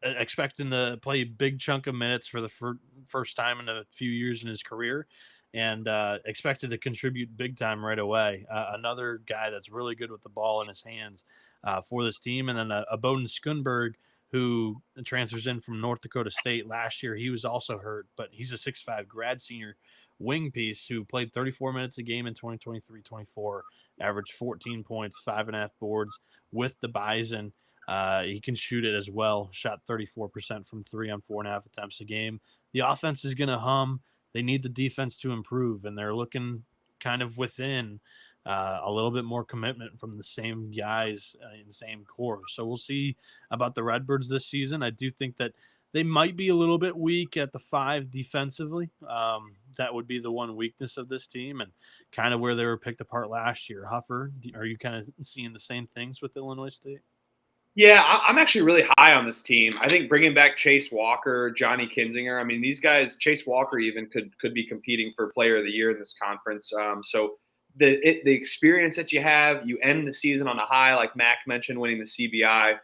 expecting to play a big chunk of minutes for the first time in a few years in his career, and expected to contribute big time right away. Another guy that's really good with the ball in his hands for this team. And then a Bowden Schoenberg, who transfers in from North Dakota State last year. He was also hurt, but he's a 6'5" grad senior wing piece who played 34 minutes a game in 2023-24, averaged 14 points, 5.5 boards with the Bison. He can shoot it as well, shot 34% from 3 on 4.5 attempts a game. The offense is going to hum. They need the defense to improve, and they're looking kind of within a little bit more commitment from the same guys in the same core. So we'll see about the Redbirds this season. I do think that they might be a little bit weak at the 5 defensively. That would be the one weakness of this team and kind of where they were picked apart last year. Huffer, are you kind of seeing the same things with Illinois State? Yeah, I'm actually really high on this team. I think bringing back Chase Walker, Johnny Kinzinger, I mean, these guys, Chase Walker even could be competing for Player of the Year in this conference. So the experience that you have, you end the season on a high, like Mac mentioned, winning the CBI.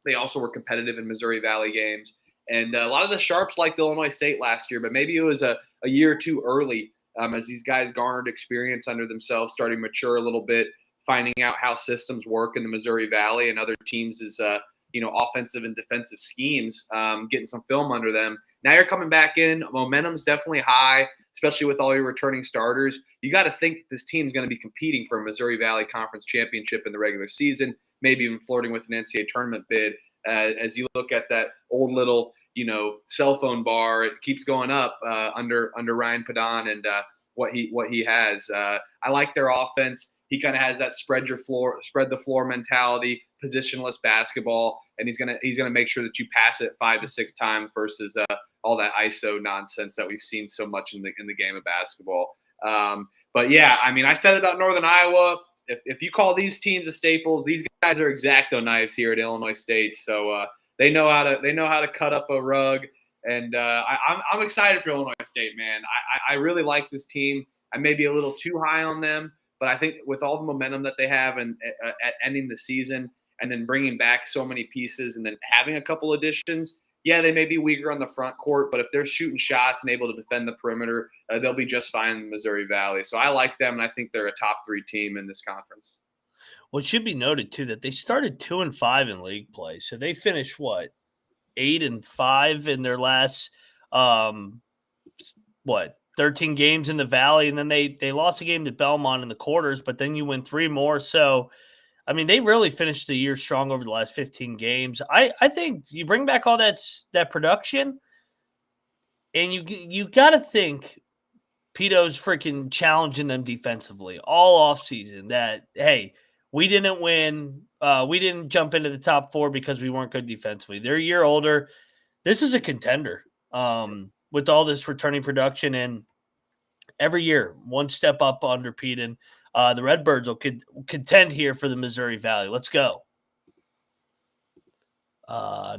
They also were competitive in Missouri Valley games. And a lot of the Sharps liked Illinois State last year, but maybe it was a year or two early as these guys garnered experience under themselves, starting to mature a little bit, finding out how systems work in the Missouri Valley and other teams' offensive and defensive schemes, getting some film under them. Now you're coming back in. Momentum's definitely high, especially with all your returning starters. You got to think this team's going to be competing for a Missouri Valley Conference championship in the regular season, maybe even flirting with an NCAA tournament bid. As you look at that old little, cell phone bar, it keeps going up under Ryan Pedon and what he has. I like their offense. He kind of has that spread the floor mentality, positionless basketball, and he's gonna make sure that you pass it 5 to 6 times versus all that ISO nonsense that we've seen so much in the game of basketball. But yeah, I mean, I said about Northern Iowa. If you call these teams a staples, these guys are X-Acto knives here at Illinois State. So they know how to cut up a rug, and I'm excited for Illinois State, man. I really like this team. I may be a little too high on them. But I think with all the momentum that they have and at ending the season and then bringing back so many pieces and then having a couple additions, yeah, they may be weaker on the front court, but if they're shooting shots and able to defend the perimeter, they'll be just fine in the Missouri Valley. So I like them, and I think they're a top 3 team in this conference. Well, it should be noted, too, that they started 2-5 in league play. So they finished, 8-5 in their last, 13 games in the Valley, and then they lost a game to Belmont in the quarters, but then you win 3 more. So, I mean, they really finished the year strong over the last 15 games. I think you bring back all that production, and you got to think Pedon's freaking challenging them defensively all offseason that, hey, we didn't win. We didn't jump into the top 4 because we weren't good defensively. They're a year older. This is a contender. With all this returning production, and every year, one step up under Pedon. The Redbirds will contend here for the Missouri Valley. Let's go.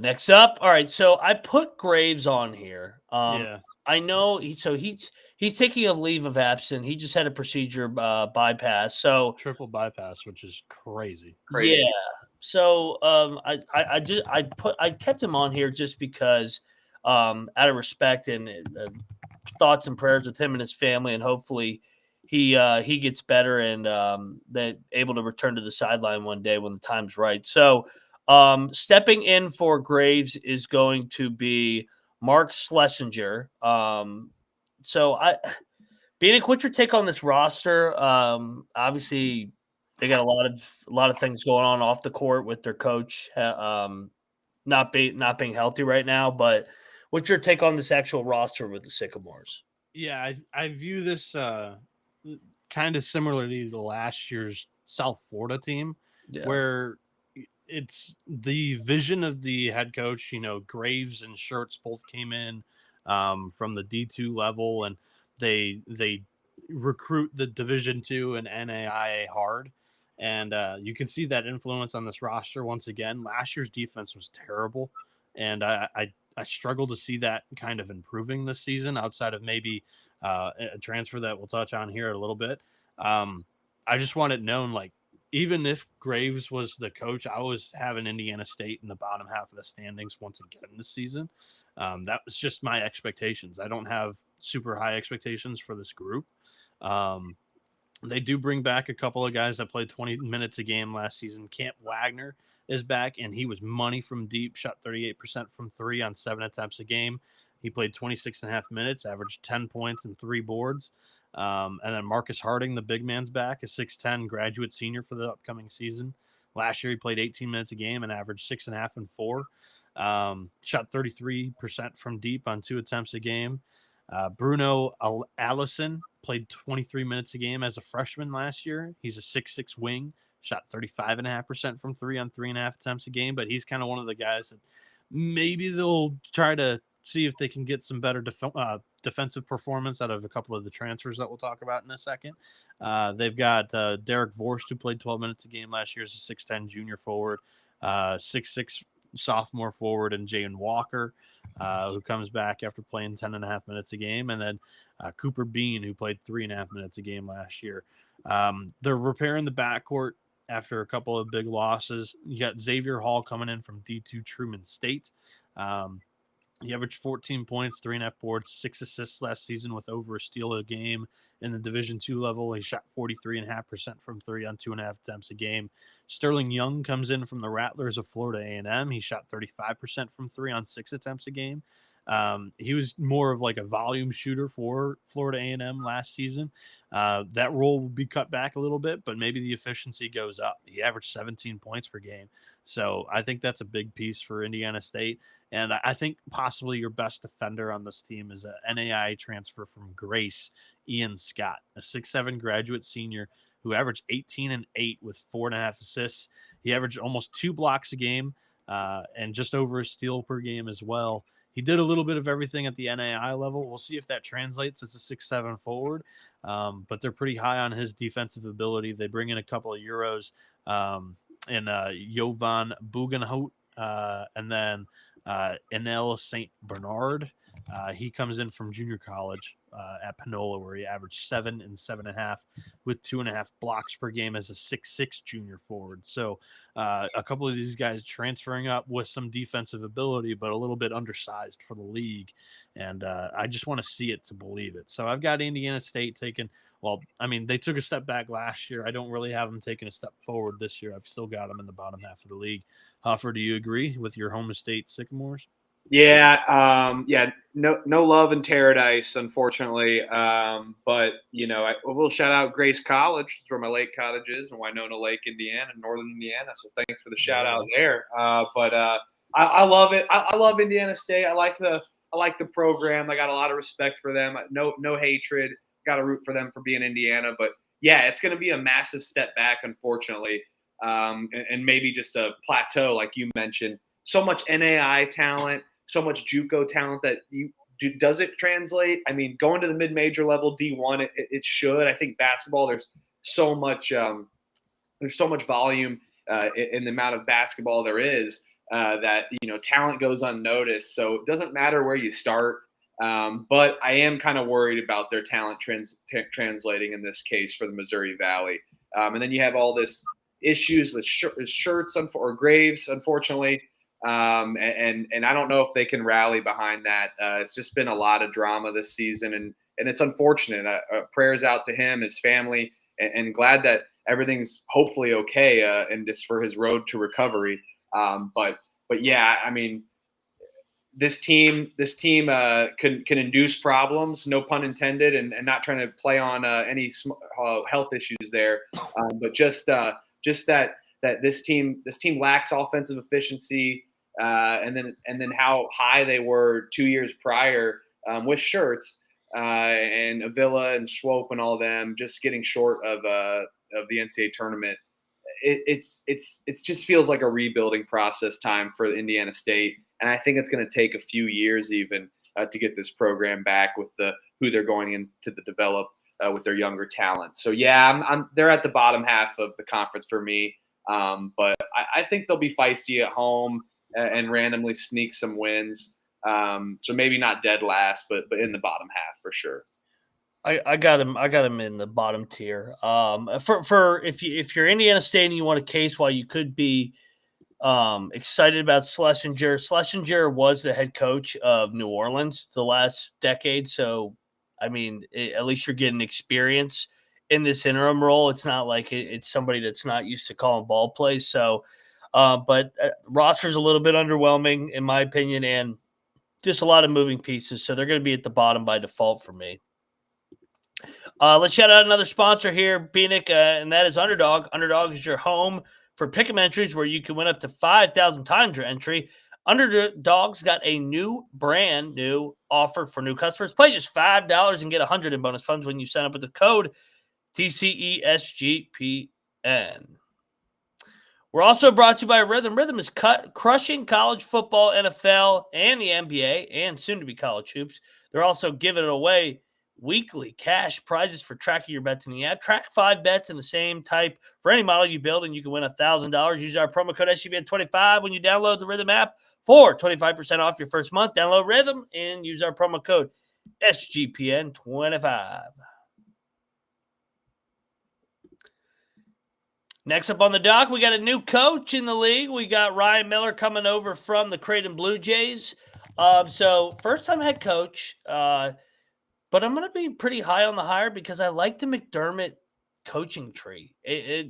Next up. All right, so I put Graves on here. Yeah. I know he's taking a leave of absence. He just had a procedure bypass. So triple bypass, which is crazy. Yeah. So I kept him on here just because out of respect and thoughts and prayers with him and his family, and hopefully he gets better and that able to return to the sideline one day when the time's right. So stepping in for Graves is going to be Mark Schlesinger. So Bienick, what's your take on this roster? Obviously, they got a lot of things going on off the court with their coach not being healthy right now. But what's your take on this actual roster with the Sycamores? Yeah, I view this kind of similarly to last year's South Florida team, where it's the vision of the head coach. Graves and Schertz both came in from the D2 level, and they recruit the Division II and NAIA hard. And you can see that influence on this roster once again. Last year's defense was terrible, and I struggle to see that kind of improving this season outside of maybe a transfer that we'll touch on here a little bit. I just want it known, like, even if Graves was the coach, I was having Indiana State in the bottom half of the standings once again this season. That was just my expectations. I don't have super high expectations for this group. They do bring back a couple of guys that played 20 minutes a game last season. Camp Wagner is back, and he was money from deep, shot 38% from three on 7 attempts a game. He played 26 and a half minutes, averaged 10 points and 3 boards. And then Marcus Harding, the big man's back, a 6'10 graduate senior for the upcoming season. Last year, he played 18 minutes a game and averaged 6.5 and 4. Shot 33% from deep on 2 attempts a game. Bruno Allison played 23 minutes a game as a freshman last year. He's a 6'6 wing, shot 35.5% from three on 3.5 attempts a game, but he's kind of one of the guys that maybe they'll try to see if they can get some better defensive performance out of a couple of the transfers that we'll talk about in a second. They've got Derek Vorst, who played 12 minutes a game last year as a 6'10 junior forward, 6'6 sophomore forward, and Jaden Walker, who comes back after playing 10.5 minutes a game, and then Cooper Bean, who played 3.5 minutes a game last year. They're repairing the backcourt after a couple of big losses. You got Xavier Hall coming in from D2 Truman State. He averaged 14 points, 3.5 boards, 6 assists last season with over a steal a game in the Division II level. He shot 43.5% from three on 2.5 attempts a game. Sterling Young comes in from the Rattlers of Florida A&M. He shot 35% from three on 6 attempts a game. He was more of like a volume shooter for Florida A&M last season. That role will be cut back a little bit, but maybe the efficiency goes up. He averaged 17 points per game. So I think that's a big piece for Indiana State. And I think possibly your best defender on this team is an NAI transfer from Grace, Ian Scott, a 6'7 graduate senior who averaged 18 and 8 with 4.5 assists. He averaged almost 2 blocks a game and just over a steal per game as well. He did a little bit of everything at the NAI level. We'll see if that translates as a 6'7 forward, but they're pretty high on his defensive ability. They bring in a couple of Euros in Jovan Bugenhout and then Enel St. Bernard. He comes in from junior college at Panola, where he averaged 7 and 7.5 with 2.5 blocks per game as a 6'6 junior forward. So a couple of these guys transferring up with some defensive ability, but a little bit undersized for the league. And I just want to see it to believe it. So I've got Indiana State taking, well, I mean, they took a step back last year. I don't really have them taking a step forward this year. I've still got them in the bottom half of the league. Hoffer, do you agree with your home state Sycamores? Yeah, no love in Paradise, unfortunately. But I will shout out Grace College, where my lake cottage is, in Winona Lake, Indiana, northern Indiana. So thanks for the shout out there. But I love it. I love Indiana State. I like the program. I got a lot of respect for them. No hatred. Got to root for them for being Indiana. But yeah, it's going to be a massive step back, unfortunately, and maybe just a plateau, like you mentioned. So much NAI talent. So much JUCO talent that does it translate? I mean, going to the mid-major level D1, it should. I think basketball, there's so much volume in the amount of basketball there is that talent goes unnoticed. So it doesn't matter where you start. But I am kind of worried about their talent translating in this case for the Missouri Valley. And then you have all this issues with shirts or Graves, unfortunately. And I don't know if they can rally behind that. It's just been a lot of drama this season, and it's unfortunate. Prayers out to him, his family, and glad that everything's hopefully okay and just for his road to recovery. But yeah, I mean, this team can induce problems, no pun intended, and not trying to play on any health issues there, but just that this team lacks offensive efficiency. And then how high they were 2 years prior with Shirts and Avila and Schwope and all of them just getting short of the NCAA tournament. It's just feels like a rebuilding process time for Indiana State, and I think it's going to take a few years even to get this program back with who they're going into the develop with their younger talent. So yeah, they're at the bottom half of the conference for me, but I think they'll be feisty at home and randomly sneak some wins. So maybe not dead last, but in the bottom half for sure. I got him in the bottom tier. For if you're Indiana State and you want a case why you could be excited about Schlesinger. Schlesinger was the head coach of New Orleans the last decade, so I mean, at least you're getting experience in this interim role. It's not like it's somebody that's not used to calling ball plays. So, but roster's a little bit underwhelming in my opinion, and just a lot of moving pieces. So they're going to be at the bottom by default for me. Let's shout out another sponsor here, Bienick, and that is Underdog. Underdog is your home for pick'em entries where you can win up to 5,000 times your entry. Underdog's got a brand new offer for new customers. Play just $5 and get 100 in bonus funds when you sign up with the code TCESGPN. We're also brought to you by Rhythm. Rhythm is crushing college football, NFL, and the NBA, and soon to be college hoops. They're also giving it away weekly cash prizes for tracking your bets in the app. Track 5 bets in the same type for any model you build, and you can win $1,000. Use our promo code SGPN25 when you download the Rhythm app for 25% off your first month. Download Rhythm and use our promo code SGPN25. Next up on the dock, we got a new coach in the league. We got Ryan Miller coming over from the Creighton Blue Jays. So first-time head coach, but I'm going to be pretty high on the hire because I like the McDermott coaching tree.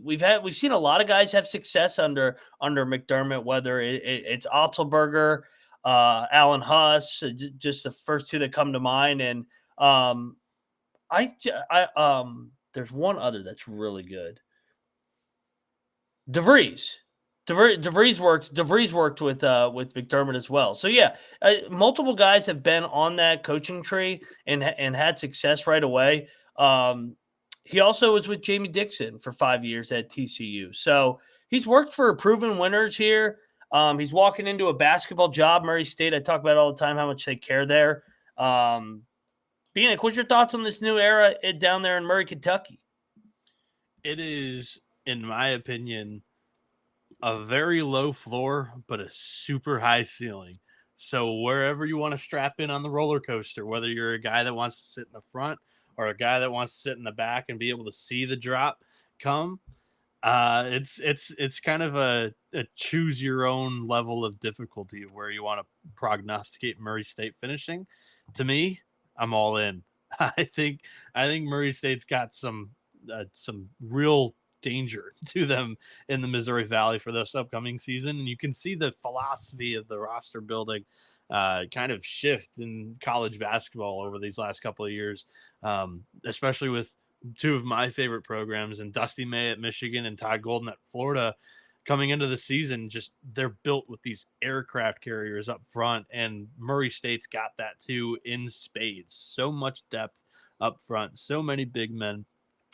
We've seen a lot of guys have success under McDermott, whether it's Otzelberger, Alan Huss, just the first two that come to mind, and there's one other that's really good. DeVries. DeVries worked with McDermott as well. So yeah, multiple guys have been on that coaching tree and had success right away. He also was with Jamie Dixon for 5 years at TCU. So he's worked for proven winners here. He's walking into a basketball job, Murray State. I talk about all the time how much they care there. Bienick, what's your thoughts on this new era down there in Murray, Kentucky? It is, in my opinion, a very low floor, but a super high ceiling. So wherever you want to strap in on the roller coaster, whether you're a guy that wants to sit in the front or a guy that wants to sit in the back and be able to see the drop come, it's kind of a choose your own level of difficulty of where you want to prognosticate Murray State finishing. To me, I'm all in. I think Murray State's got some real danger to them in the Missouri Valley for this upcoming season, and you can see the philosophy of the roster building kind of shift in college basketball over these last couple of years, especially with two of my favorite programs and Dusty May at Michigan and Todd Golden at Florida coming into the season. Just they're built with these aircraft carriers up front, and Murray State's got that too in spades. So much depth up front, so many big men.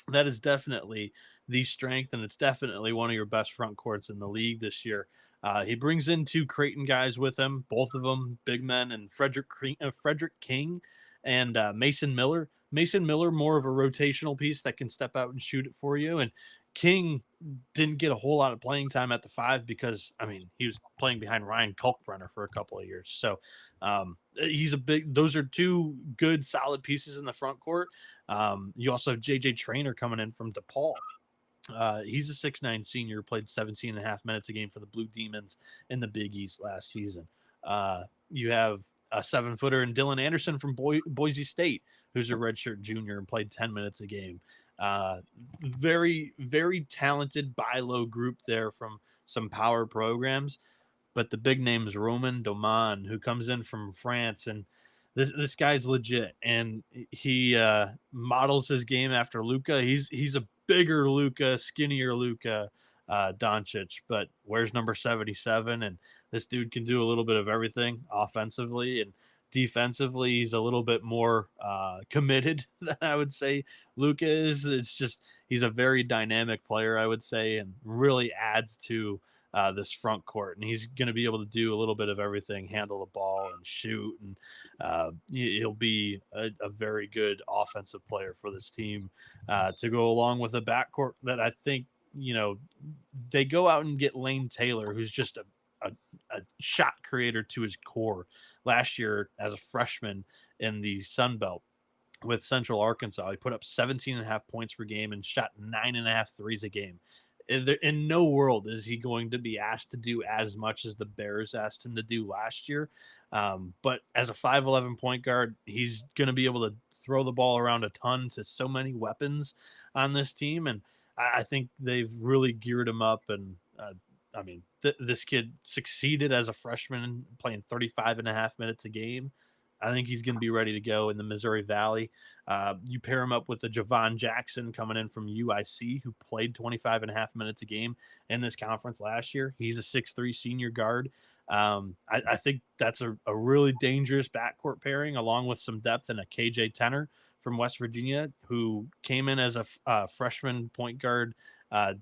That is definitely the strength, and it's definitely one of your best front courts in the league this year. He brings in 2 Creighton guys with him, both of them big men, and Frederick King and Mason Miller. Mason Miller, more of a rotational piece that can step out and shoot it for you. And King didn't get a whole lot of playing time at the 5 because, I mean, he was playing behind Ryan Kalkbrenner for a couple of years. So those are 2 good, solid pieces in the front court. You also have JJ Traynor coming in from DePaul. He's a 6'9" senior, played 17 and a half minutes a game for the Blue Demons in the Big East last season. You have a 7-footer in Dylan Anderson from Boise State, who's a redshirt junior and played 10 minutes a game. Very, very talented buy low group there from some power programs. But the big name is Roman Doman, who comes in from France, and this guy's legit, and he models his game after Luka. He's a bigger Luka, skinnier Luka Doncic, but wears number 77, and this dude can do a little bit of everything offensively, and defensively he's a little bit more committed than I would say Luka is. It's just he's a very dynamic player, I would say, and really adds to this front court, and he's going to be able to do a little bit of everything, handle the ball and shoot, and he'll be a very good offensive player for this team to go along with a backcourt that I think, they go out and get Lane Taylor, who's just a shot creator to his core. Last year as a freshman in the Sun Belt with Central Arkansas, he put up 17 and a half points per game and shot 9.5 threes a game. In no world is he going to be asked to do as much as the Bears asked him to do last year. But as a 5'11" point guard, he's going to be able to throw the ball around a ton to so many weapons on this team. And I think they've really geared him up. And this kid succeeded as a freshman playing 35 and a half minutes a game. I think he's going to be ready to go in the Missouri Valley. You pair him up with the Javon Jackson coming in from UIC, who played 25 and a half minutes a game in this conference last year. He's a 6'3" senior guard. I think that's a really dangerous backcourt pairing, along with some depth in a KJ Tenor from West Virginia, who came in as a freshman point guard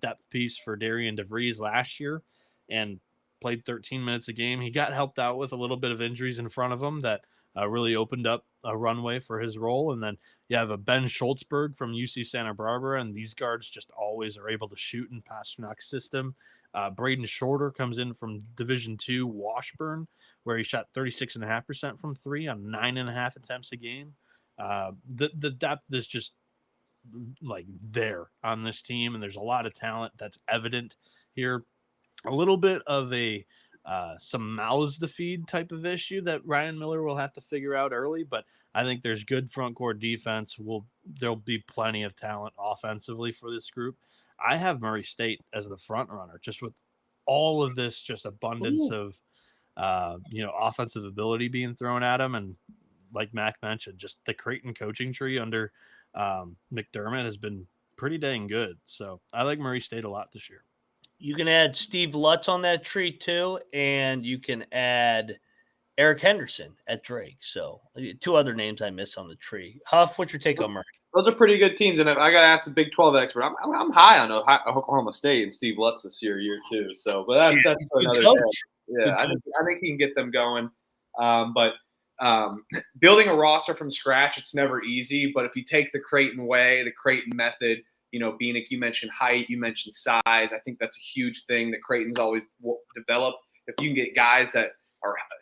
depth piece for Darian DeVries last year and played 13 minutes a game. He got helped out with a little bit of injuries in front of him that really opened up a runway for his role. And then you have a Ben Schultzberg from UC Santa Barbara, and these guards just always are able to shoot in Pasternak's system. Braden Shorter comes in from Division II Washburn, where he shot 36.5% from three on 9.5 attempts a game. The depth is just like there on this team, and there's a lot of talent that's evident here. A little bit of a some mouths to feed type of issue that Ryan Miller will have to figure out early, but I think there's good front court defense. There'll be plenty of talent offensively for this group. I have Murray State as the front runner, just with all of this just abundance of offensive ability being thrown at him. And like Mac mentioned, just the Creighton coaching tree under McDermott has been pretty dang good. So I like Murray State a lot this year. You can add Steve Lutz on that tree too, and you can add Eric Henderson at Drake. So two other names I missed on the tree. Huff, what's your take on Murray? Those are pretty good teams, and I got to ask the Big 12 expert. I'm high on Oklahoma State and Steve Lutz this year two. So, but that's for another day. Yeah, I think he can get them going. But building a roster from scratch, it's never easy. But if you take the Creighton way, the Creighton method. Bienick, you mentioned height, you mentioned size. I think that's a huge thing that Creighton's always developed. If you can get guys that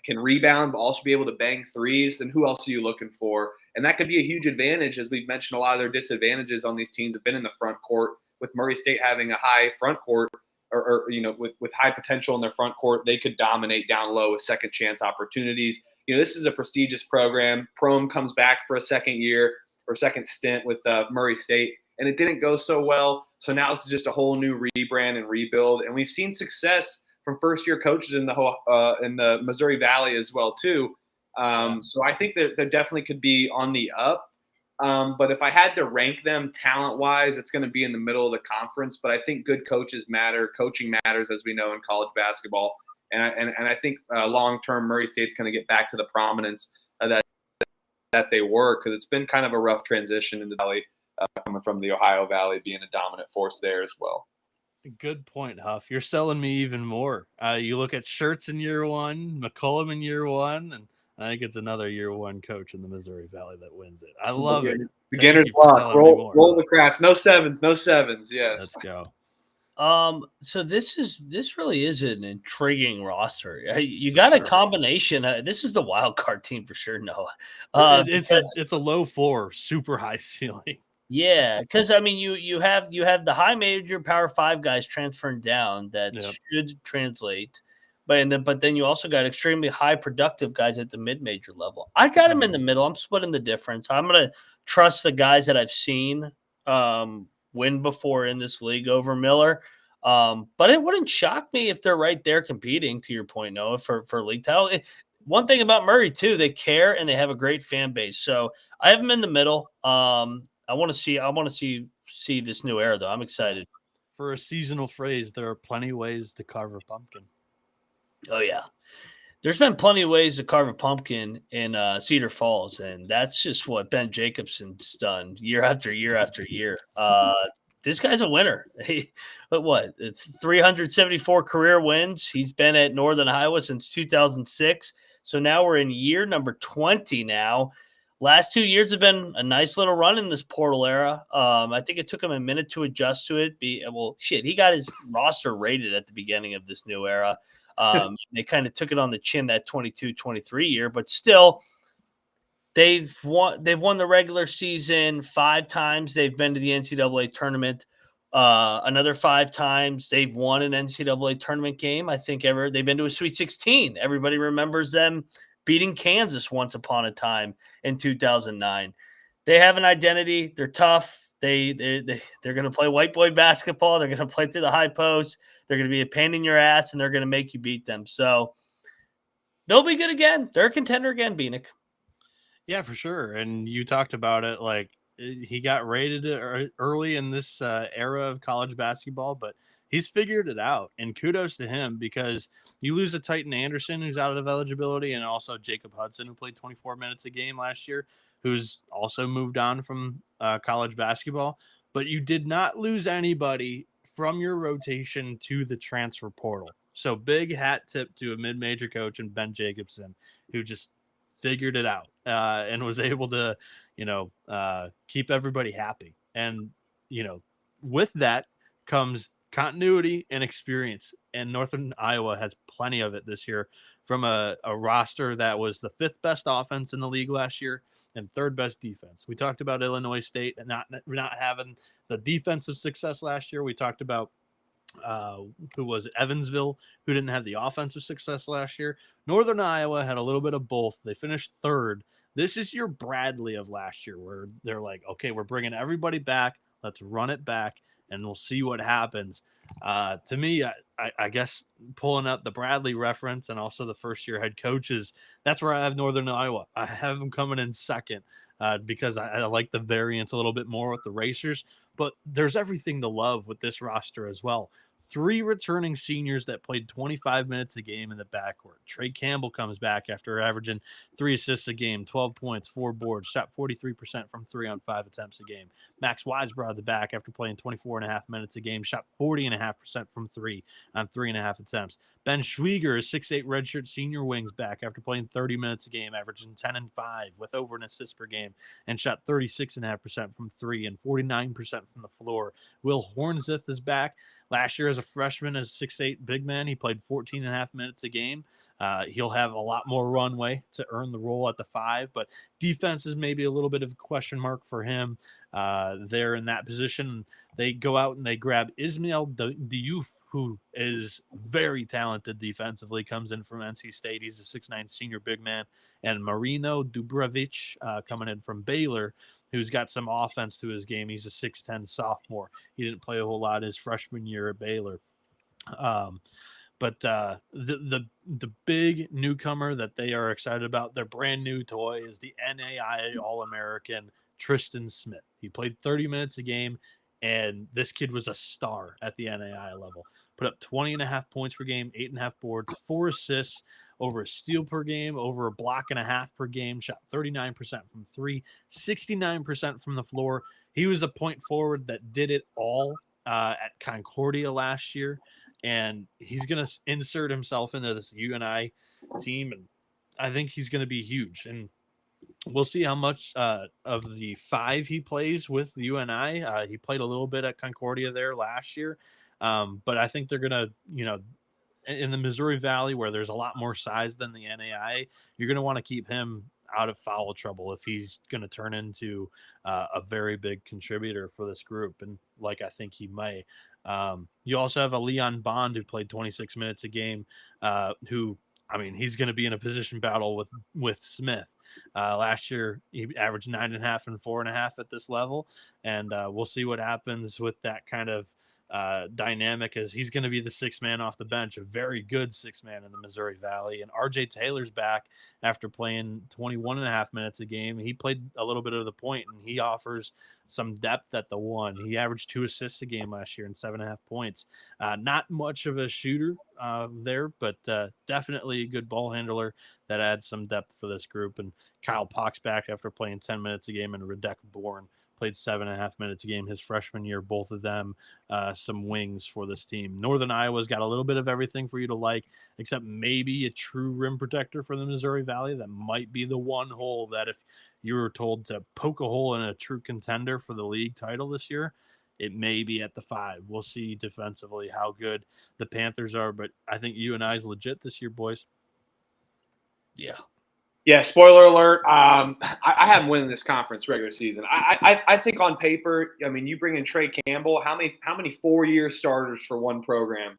can rebound but also be able to bang threes, then who else are you looking for? And that could be a huge advantage, as we've mentioned. A lot of their disadvantages on these teams have been in the front court. With Murray State having a high front court, or with high potential in their front court, they could dominate down low with second chance opportunities. This is a prestigious program. Prohm comes back for a second year or second stint with Murray State. And it didn't go so well. So now it's just a whole new rebrand and rebuild. And we've seen success from first-year coaches in the Missouri Valley as well too. So I think that there definitely could be on the up. But if I had to rank them talent-wise, it's going to be in the middle of the conference. But I think good coaches matter. Coaching matters, as we know in college basketball. And I think long-term Murray State's going to get back to the prominence that they were, because it's been kind of a rough transition in the Valley. Coming from the Ohio Valley, being a dominant force there as well. Good point, Huff. You're selling me even more. You look at Schertz in year one, McCollum in year one, and I think it's another year one coach in the Missouri Valley that wins it. I love it. Beginner's luck. Roll the craps. No sevens. Yes. Let's go. So this really is an intriguing roster. You got a combination. This is the wild card team for sure, Noah. It's a low floor, super high ceiling. Yeah, because you have the high major Power 5 guys transferring down that should translate, but then you also got extremely high productive guys at the mid major level. I got them in the middle. I'm splitting the difference. I'm gonna trust the guys that I've seen win before in this league over Miller. But it wouldn't shock me if they're right there competing, to your point, Noah, for league title. One thing about Murray too, they care and they have a great fan base. So I have them in the middle. I want to see this new era, though. I'm excited. For a seasonal phrase, there are plenty of ways to carve a pumpkin. Oh, yeah. There's been plenty of ways to carve a pumpkin in Cedar Falls, and that's just what Ben Jacobson's done year after year after year. This guy's a winner. But 374 career wins. He's been at Northern Iowa since 2006. So now we're in year number 20 now. Last 2 years have been a nice little run in this portal era. I think it took him a minute to adjust to it. He got his roster rated at the beginning of this new era. They kind of took it on the chin that 22-23 year, but still, they've won the regular season 5 times. They've been to the NCAA tournament another 5 times. They've won an NCAA tournament game. I think they've been to a Sweet 16. Everybody remembers them beating Kansas once upon a time in 2009. They have an identity. They're tough. They're going to play white boy basketball. They're going to play through the high post. They're going to be a pain in your ass, and they're going to make you beat them. So they'll be good again. They're a contender again, Bienick. Yeah, for sure. And you talked about it, like he got rated early in this era of college basketball, but he's figured it out. And kudos to him, because you lose a Titan Anderson who's out of eligibility, and also Jacob Hudson, who played 24 minutes a game last year, who's also moved on from college basketball. But you did not lose anybody from your rotation to the transfer portal. So big hat tip to a mid-major coach and Ben Jacobson, who just figured it out and was able to, keep everybody happy. And, with that comes continuity and experience. And Northern Iowa has plenty of it this year, from a roster that was the 5th best offense in the league last year and 3rd best defense. We talked about Illinois State and not having the defensive success last year. We talked about who was Evansville, who didn't have the offensive success last year. Northern Iowa had a little bit of both. They finished 3rd. This is your Bradley of last year, where they're like, okay, we're bringing everybody back. Let's run it back, and we'll see what happens. To me, I guess pulling up the Bradley reference and also the first-year head coaches, that's where I have Northern Iowa. I have them coming in second because I like the variance a little bit more with the Racers. But there's everything to love with this roster as well. 3 returning seniors that played 25 minutes a game in the backcourt. Trey Campbell comes back after averaging 3 assists a game, 12 points, 4 boards, shot 43% from 3 on 5 attempts a game. Max Weisbrod the back after playing 24.5 minutes a game, shot 40.5% from 3 on 3.5 attempts. Ben Schwieger, a 6'8" redshirt senior wings back after playing 30 minutes a game, averaging 10 and 5 with over an assist per game, and shot 36.5% from 3 and 49% from the floor. Will Hornzith is back. Last year as a freshman, as a 6'8" big man, he played 14.5 minutes a game. He'll have a lot more runway to earn the role at the 5, but defense is maybe a little bit of a question mark for him there in that position. They go out and they grab Ismail Diouf, who is very talented defensively, comes in from NC State. He's a 6'9" senior big man. And Marino Dubravich coming in from Baylor, who's got some offense to his game. He's a 6'10" sophomore. He didn't play a whole lot his freshman year at Baylor. But the big newcomer that they are excited about, their brand new toy, is the NAIA All-American Tristan Smith. He played 30 minutes a game, and this kid was a star at the NAIA level. Put up 20.5 points per game, 8.5 boards, 4 assists, over a steal per game, over a block and a half per game, shot 39% from 3, 69% from the floor. He was a point forward that did it all at Concordia last year, and he's going to insert himself into this UNI team, and I think he's going to be huge. And we'll see how much of the 5 he plays with UNI. He played a little bit at Concordia there last year, but I think they're going to, in the Missouri Valley, where there's a lot more size than the NAIA, you're going to want to keep him out of foul trouble if he's going to turn into a very big contributor for this group. And like, I think he may. You also have a Leon Bond who played 26 minutes a game, who, he's going to be in a position battle with Smith. Last year, he averaged 9.5 and 4.5 at this level. And we'll see what happens with that kind of dynamic, as he's going to be the 6th man off the bench, a very good 6th man in the Missouri Valley. And RJ Taylor's back after playing 21.5 minutes a game. He played a little bit of the point, and he offers some depth at the 1. He averaged 2 assists a game last year and 7.5 points. Not much of a shooter there, but definitely a good ball handler that adds some depth for this group. And Kyle Pock's back after playing 10 minutes a game, and Radek Bourne played 7.5 minutes a game his freshman year. Both of them some wings for this team. Northern Iowa's got a little bit of everything for you to like, except maybe a true rim protector for the Missouri Valley. That might be the one hole that, if you were told to poke a hole in a true contender for the league title this year, it may be at the 5. We'll see defensively how good the Panthers are, but I think UNI is legit this year, boys. Yeah, spoiler alert. I have them winning this conference regular season. I think on paper, you bring in Trey Campbell. How many 4-year starters for one program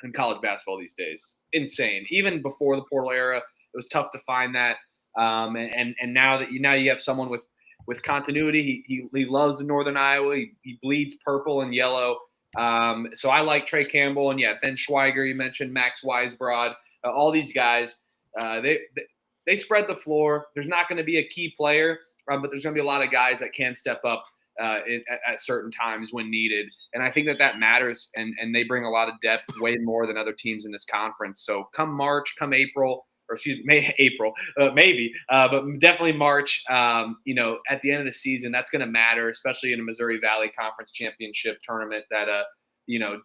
in college basketball these days? Insane. Even before the portal era, it was tough to find that. And now you have someone with with continuity. He loves the Northern Iowa. He bleeds purple and yellow. So I like Trey Campbell, and Ben Schweiger, you mentioned, Max Weisbrod, all these guys. They spread the floor. There's not going to be a key player, but there's going to be a lot of guys that can step up at certain times when needed. And I think that matters, and they bring a lot of depth, way more than other teams in this conference. So come March, come April, or excuse me, April, maybe, but definitely March, at the end of the season, that's going to matter, especially in a Missouri Valley Conference Championship tournament that,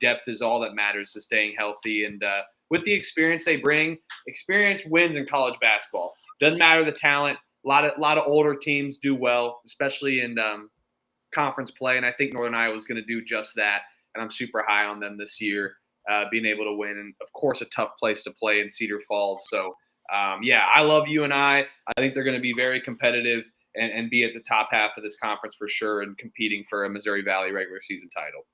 depth is all that matters to staying healthy. And with the experience they bring, experience wins in college basketball. Doesn't matter the talent. A lot of older teams do well, especially in conference play. And I think Northern Iowa is going to do just that. And I'm super high on them this year, being able to win. And, of course, a tough place to play in Cedar Falls. So, I love UNI. I think they're going to be very competitive and be at the top half of this conference for sure and competing for a Missouri Valley regular season title.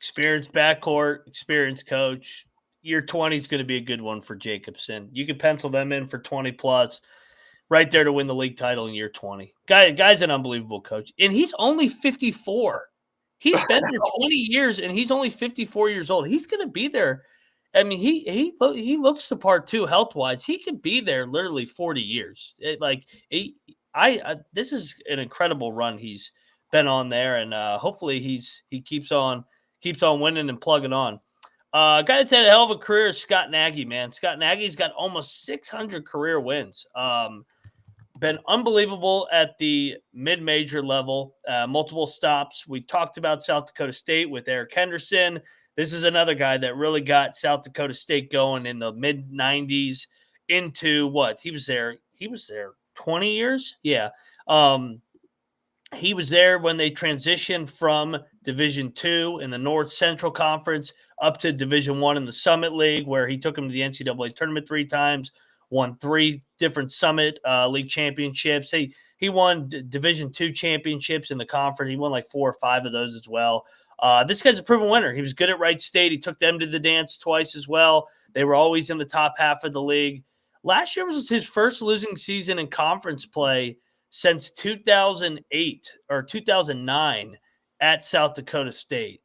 Experienced backcourt, experienced coach. Year 20 is going to be a good one for Jacobson. You can pencil them in for 20-plus, right there to win the league title in year 20. Guy's an unbelievable coach. And he's only 54. He's been there 20 years, and he's only 54 years old. He's going to be there. I mean, he looks the part too, health wise. He could be there literally 40 years. This is an incredible run he's been on there, and hopefully he keeps on winning and plugging on. Guy that's had a hell of a career is Scott Nagy, man. Scott Nagy's got almost 600 career wins. Been unbelievable at the mid-major level, multiple stops. We talked about South Dakota State with Eric Henderson. This is another guy that really got South Dakota State going in the mid-90s into what? He was there 20 years? Yeah. He was there when they transitioned from Division II in the North Central Conference up to Division I in the Summit League, where he took him to the NCAA tournament 3 times, won 3 different Summit League championships. He won Division II championships in the conference. He won like 4 or 5 of those as well. This guy's a proven winner. He was good at Wright State. He took them to the dance twice as well. They were always in the top half of the league. Last year was his first losing season in conference play since 2008 or 2009 at South Dakota State.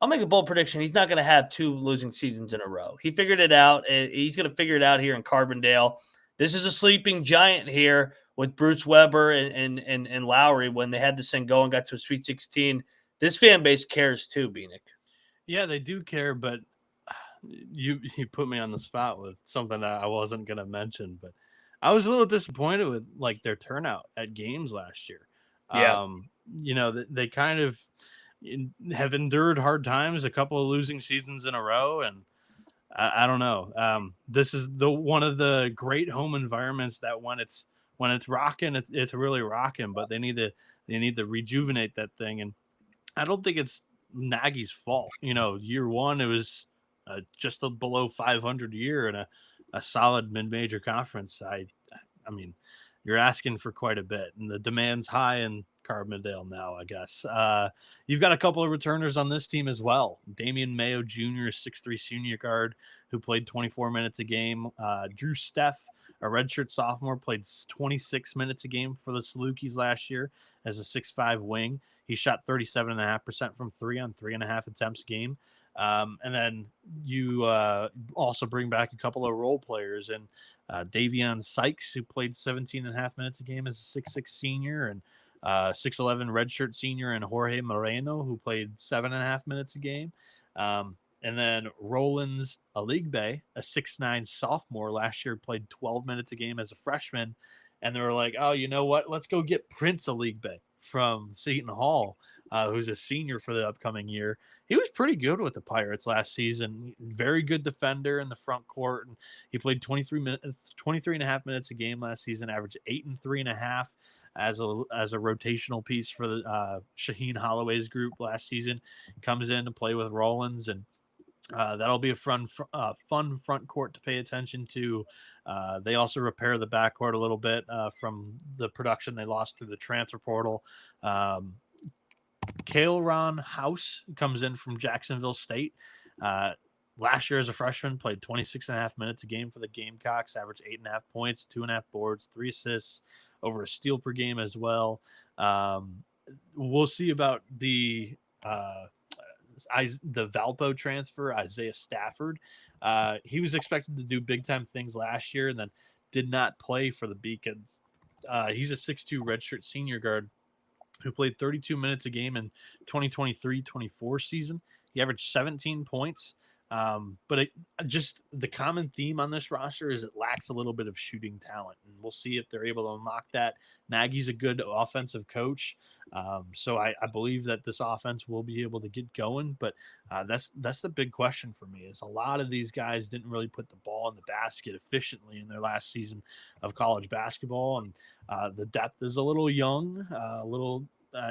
I'll make a bold prediction. He's not going to have 2 losing seasons in a row. He figured it out. He's going to figure it out here in Carbondale. This is a sleeping giant here with Bruce Weber and Lowry when they had this thing go and got to a Sweet 16. This fan base cares too, Bienick. Yeah, they do care, but you put me on the spot with something that I wasn't going to mention, but I was a little disappointed with like their turnout at games last year. Yeah. They kind of have endured hard times, a couple of losing seasons in a row, and I don't know. This is one of the great home environments that when it's rocking, it's really rocking. But they need to rejuvenate that thing, and I don't think it's Nagy's fault. Year one it was just below 500 year and a solid mid-major conference. I mean, you're asking for quite a bit, and the demand's high in Carbondale now, I guess. You've got a couple of returners on this team as well. Damian Mayo Jr., 6'3" senior guard who played 24 minutes a game. Drew Steff, a redshirt sophomore, played 26 minutes a game for the Salukis last year as a 6'5" wing. He shot 37.5% from 3 on 3.5 attempts a game. And then you also bring back a couple of role players, and Davion Sykes, who played 17.5 minutes a game as a 6'6" senior, and 6'11" redshirt senior, and Jorge Moreno, who played 7.5 minutes a game. And then Rollins Aligbe, a 6'9" sophomore, last year played 12 minutes a game as a freshman. And they were like, oh, you know what? Let's go get Prince Aligbe from Seton Hall, who's a senior for the upcoming year. He was pretty good with the Pirates last season. Very good defender in the front court. And he played 23.5 minutes a game last season, averaged 8 and 3.5 as a rotational piece for the Shaheen Holloway's group last season. Comes in to play with Rollins, and that'll be a fun front court to pay attention to. They also repair the backcourt a little bit from the production they lost through the transfer portal. Kaelron House comes in from Jacksonville State. Last year as a freshman, played 26.5 minutes a game for the Gamecocks, averaged 8.5 points, 2.5 boards, 3 assists, over a steal per game as well. We'll see about the Valpo transfer, Isaiah Stafford. He was expected to do big-time things last year and then did not play for the Beacons. He's a 6'2" redshirt senior guard who played 32 minutes a game in 2023-24 season. He averaged 17 points. But just the common theme on this roster is it lacks a little bit of shooting talent, and we'll see if they're able to unlock that. Nagy's a good offensive coach, so I believe that this offense will be able to get going. But that's the big question for me. Is a lot of these guys didn't really put the ball in the basket efficiently in their last season of college basketball, and the depth is a little young, a little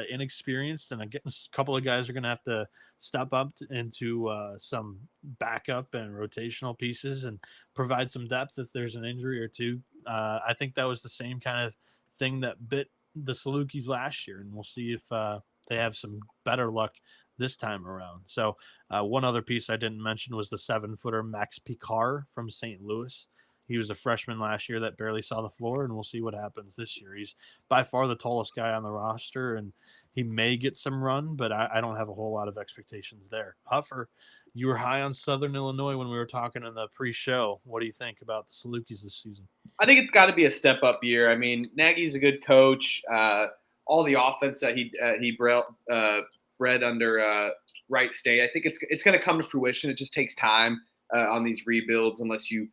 inexperienced, and a couple of guys are going to have to step up into some backup and rotational pieces and provide some depth if there's an injury or two. I think that was the same kind of thing that bit the Salukis last year, and we'll see if they have some better luck this time around. So one other piece I didn't mention was the 7-footer Max Picard from St. Louis. He was a freshman last year that barely saw the floor, and we'll see what happens this year. He's by far the tallest guy on the roster, and he may get some run, but I don't have a whole lot of expectations there. Huffer, you were high on Southern Illinois when we were talking in the pre-show. What do you think about the Salukis this season? I think it's got to be a step-up year. I mean, Nagy's a good coach. All the offense that he bred under Wright State, I think it's going to come to fruition. It just takes time on these rebuilds unless you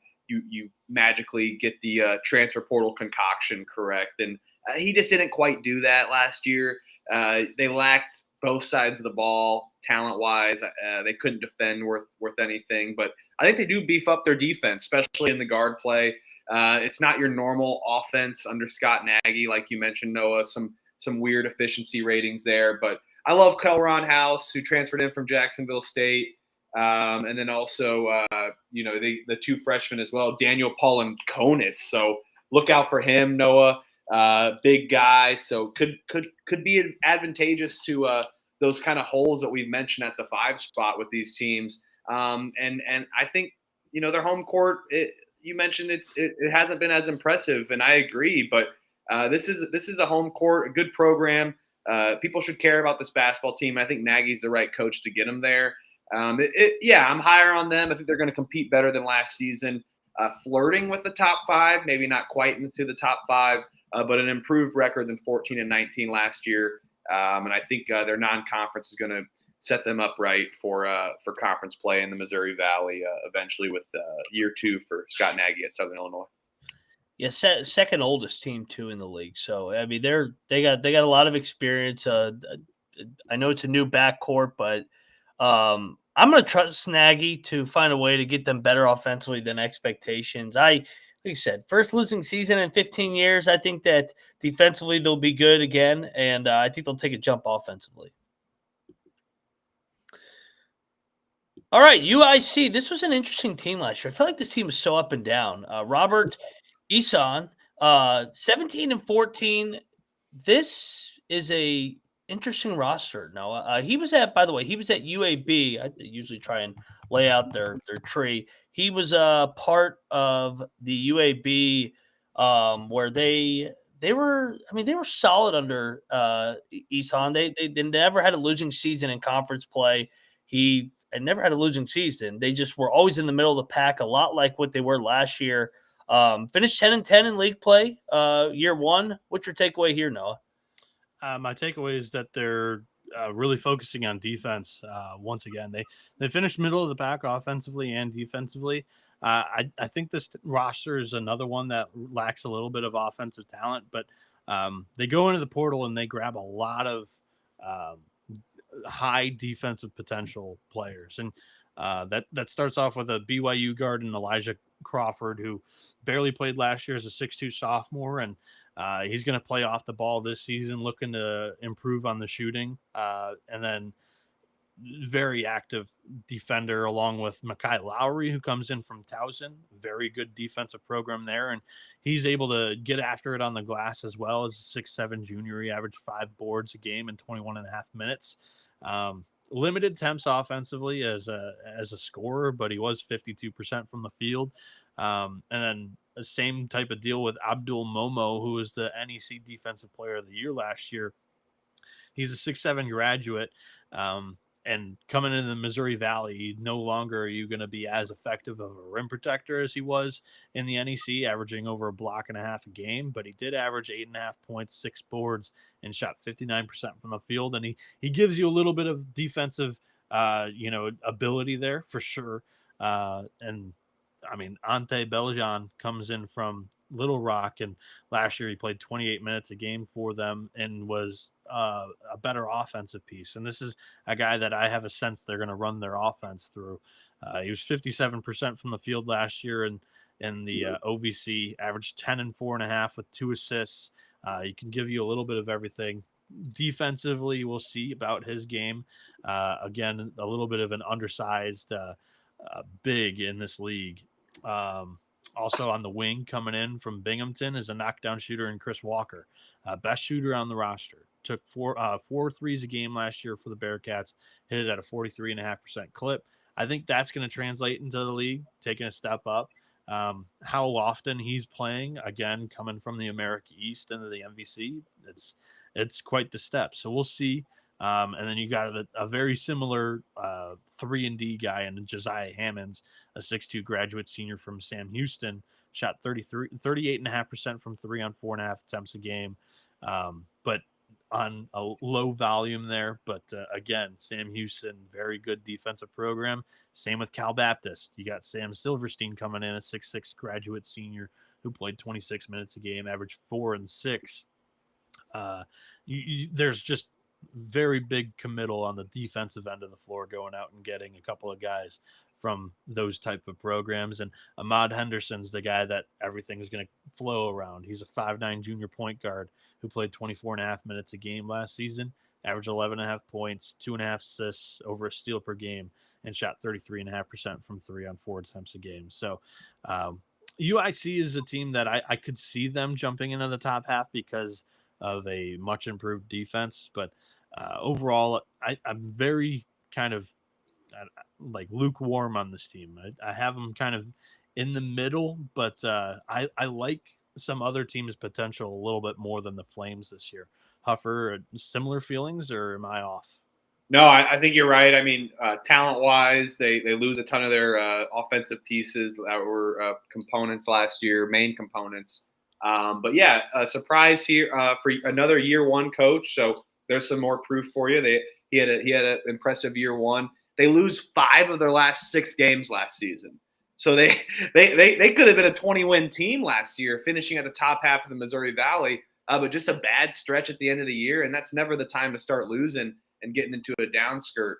magically get the transfer portal concoction correct. And he just didn't quite do that last year. They lacked both sides of the ball talent-wise. They couldn't defend worth anything. But I think they do beef up their defense, especially in the guard play. It's not your normal offense under Scott Nagy, like you mentioned, Noah. Some weird efficiency ratings there. But I love Kelron House, who transferred in from Jacksonville State. And then also, the two freshmen as well, Daniel Paul-Konis. So look out for him, Noah. Big guy. So could be advantageous to those kind of holes that we've mentioned at the 5 spot with these teams. And I think, their home court, you mentioned it hasn't been as impressive, and I agree. But this is a home court, a good program. People should care about this basketball team. I think Nagy's the right coach to get them there. I'm higher on them. I think they're going to compete better than last season, flirting with the top 5, maybe not quite into the top 5, but an improved record than 14-19 last year. And I think their non-conference is going to set them up right for conference play in the Missouri Valley eventually with year 2 for Scott Nagy at Southern Illinois. Yeah, second oldest team too in the league. So I mean, they got a lot of experience. I know it's a new backcourt, but I'm going to trust Nagy to find a way to get them better offensively than expectations. Like I said, first losing season in 15 years. I think that defensively they'll be good again, and I think they'll take a jump offensively. All right, UIC. This was an interesting team last year. I feel like this team was so up and down. Robert Ehsan, 17-14. This is a interesting roster. Noah. He was at UAB. I usually try and lay out their tree. He was a part of the UAB where they were solid under Ehsan. They never had a losing season in conference play. He never had a losing season. They just were always in the middle of the pack, a lot like what they were last year. Finished 10-10 in league play year 1. What's your takeaway here, Noah? My takeaway is that they're really focusing on defense. Once again, they finished middle of the pack offensively and defensively. I think this roster is another one that lacks a little bit of offensive talent, but they go into the portal and they grab a lot of high defensive potential players. And that starts off with a BYU guard and Elijah Crawford, who barely played last year as a 6'2" sophomore, and he's going to play off the ball this season, looking to improve on the shooting. And then very active defender along with Makai Lowry, who comes in from Towson. Very good defensive program there. And he's able to get after it on the glass as well. As a 6'7" junior, he averaged 5 boards a game in 21.5 minutes. Limited attempts offensively as a scorer, but he was 52% from the field. And then the same type of deal with Abdul Momo, who was the NEC Defensive Player of the Year last year. He's a 6'7" graduate. And coming into the Missouri Valley, no longer are you going to be as effective of a rim protector as he was in the NEC, averaging over a block and a half a game. But he did average 8.5 points, 6 boards, and shot 59% from the field. And he gives you a little bit of defensive, ability there for sure. And I mean, Ante Beljan comes in from Little Rock, and last year he played 28 minutes a game for them and was a better offensive piece. And this is a guy that I have a sense they're going to run their offense through. He was 57% from the field last year, and in the OVC, averaged 10 and 4.5 with 2 assists. He can give you a little bit of everything. Defensively, we'll see about his game. Again, a little bit of an undersized big in this league. Also on the wing coming in from Binghamton is a knockdown shooter in Chris Walker, best shooter on the roster. Took four threes a game last year for the Bearcats, hit it at a 43.5% clip. I think that's going to translate into the league, taking a step up. How often he's playing, again, coming from the America East into the MVC, it's quite the step. So we'll see. And then you got a very similar 3-and-D guy in Josiah Hammonds, a 6'2" graduate senior from Sam Houston, shot 38.5% from 3 on 4.5 attempts a game, but on a low volume there. But again, Sam Houston, very good defensive program. Same with Cal Baptist. You got Sam Silverstein coming in, a 6'6" graduate senior who played 26 minutes a game, averaged 4 and 6. There's just very big committal on the defensive end of the floor, going out and getting a couple of guys from those type of programs. And Ahmad Henderson's the guy that everything is going to flow around. He's a 5'9" junior point guard who played 24.5 minutes a game last season, averaged 11.5 points, 2.5 assists, over a steal per game, and shot 33.5% from 3 on 4 attempts a game. So UIC is a team that I could see them jumping into the top half because of a much improved defense. But overall, I'm very kind of like lukewarm on this team. I have them kind of in the middle, but I like some other teams' potential a little bit more than the Flames this year. Huffer, similar feelings, or am I off? No, I think you're right. I mean, talent-wise, they lose a ton of their offensive pieces that were components last year, main components. But yeah, a surprise here for another year one coach. So there's some more proof for you. He had an impressive year one. They lose 5 of their last 6 games last season. So they could have been a 20-win team last year, finishing at the top half of the Missouri Valley, but just a bad stretch at the end of the year. And that's never the time to start losing and getting into a downskirt.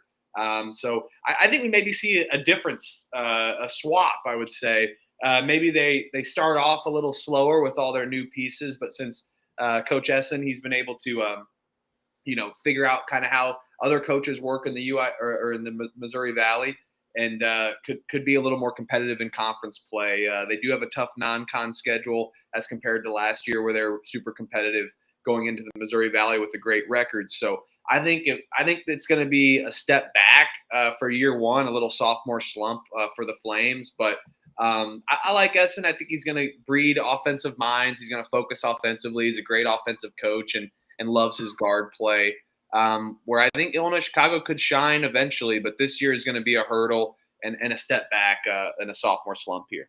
So I think we maybe see a difference, a swap, I would say. Maybe they start off a little slower with all their new pieces, but since Coach Ehsan, he's been able to, figure out kind of how other coaches work in the UI or in the Missouri Valley, and could be a little more competitive in conference play. They do have a tough non-con schedule as compared to last year, where they're super competitive going into the Missouri Valley with a great record. So I think it's going to be a step back for year one, a little sophomore slump for the Flames, but. I like Ehsan. I think he's going to breed offensive minds. He's going to focus offensively. He's a great offensive coach and loves his guard play. Where I think Illinois Chicago could shine eventually, but this year is going to be a hurdle and a step back and a sophomore slump here.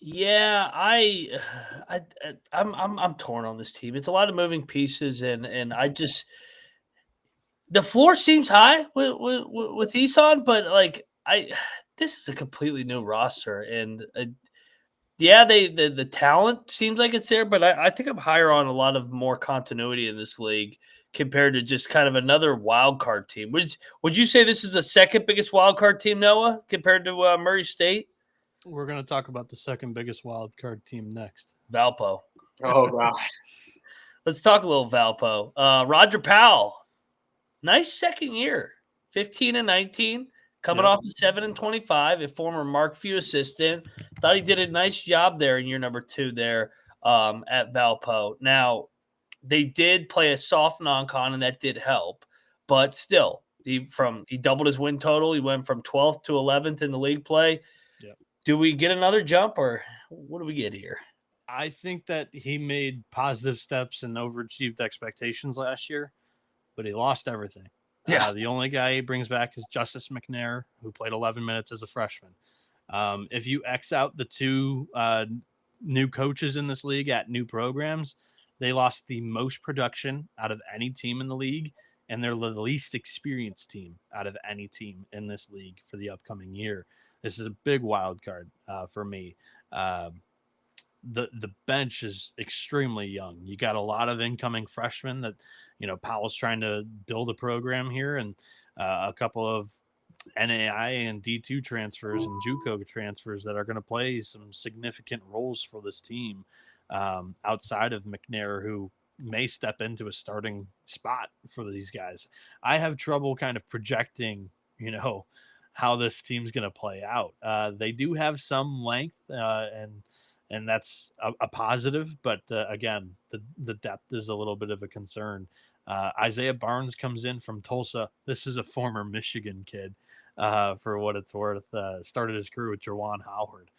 Yeah, I'm torn on this team. It's a lot of moving pieces, and I just the floor seems high with Ehsan, but this is a completely new roster, and the talent seems like it's there, but I think I'm higher on a lot of more continuity in this league compared to just kind of another wild card team. Would you say this is the second biggest wild card team, Noah, compared to Murray State? We're going to talk about the second biggest wild card team next. Valpo. Oh, God. Let's talk a little Valpo. Roger Powell, nice second year, 15 and 19. Coming off the 7 and 25, a former Mark Few assistant. Thought he did a nice job there in year number 2 there at Valpo. Now, they did play a soft non-con, and that did help. But still, he doubled his win total. He went from 12th to 11th in the league play. Yep. Do we get another jump, or what do we get here? I think that he made positive steps and overachieved expectations last year, but he lost everything. Yeah. The only guy he brings back is Justice McNair, who played 11 minutes as a freshman. If you X out the two new coaches in this league at new programs, they lost the most production out of any team in the league, and they're the least experienced team out of any team in this league for the upcoming year. This is a big wild card for me. The bench is extremely young. You got a lot of incoming freshmen that, Powell's trying to build a program here, and a couple of NAI and D2 transfers and JUCO transfers that are going to play some significant roles for this team outside of McNair, who may step into a starting spot for these guys. I have trouble kind of projecting, how this team's going to play out. They do have some length and that's a positive, but again, the depth is a little bit of a concern. Isaiah Barnes comes in from Tulsa. This is a former Michigan kid, for what it's worth. Started his career with Jawan Howard.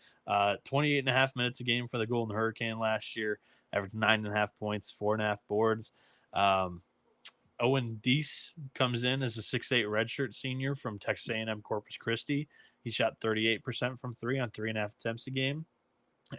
28 and a half minutes a game for the Golden Hurricane last year, averaged 9.5 points, 4.5 boards. Owen Deese comes in as a 6'8" redshirt senior from Texas A&M Corpus Christi. He shot 38% from three on 3.5 attempts a game.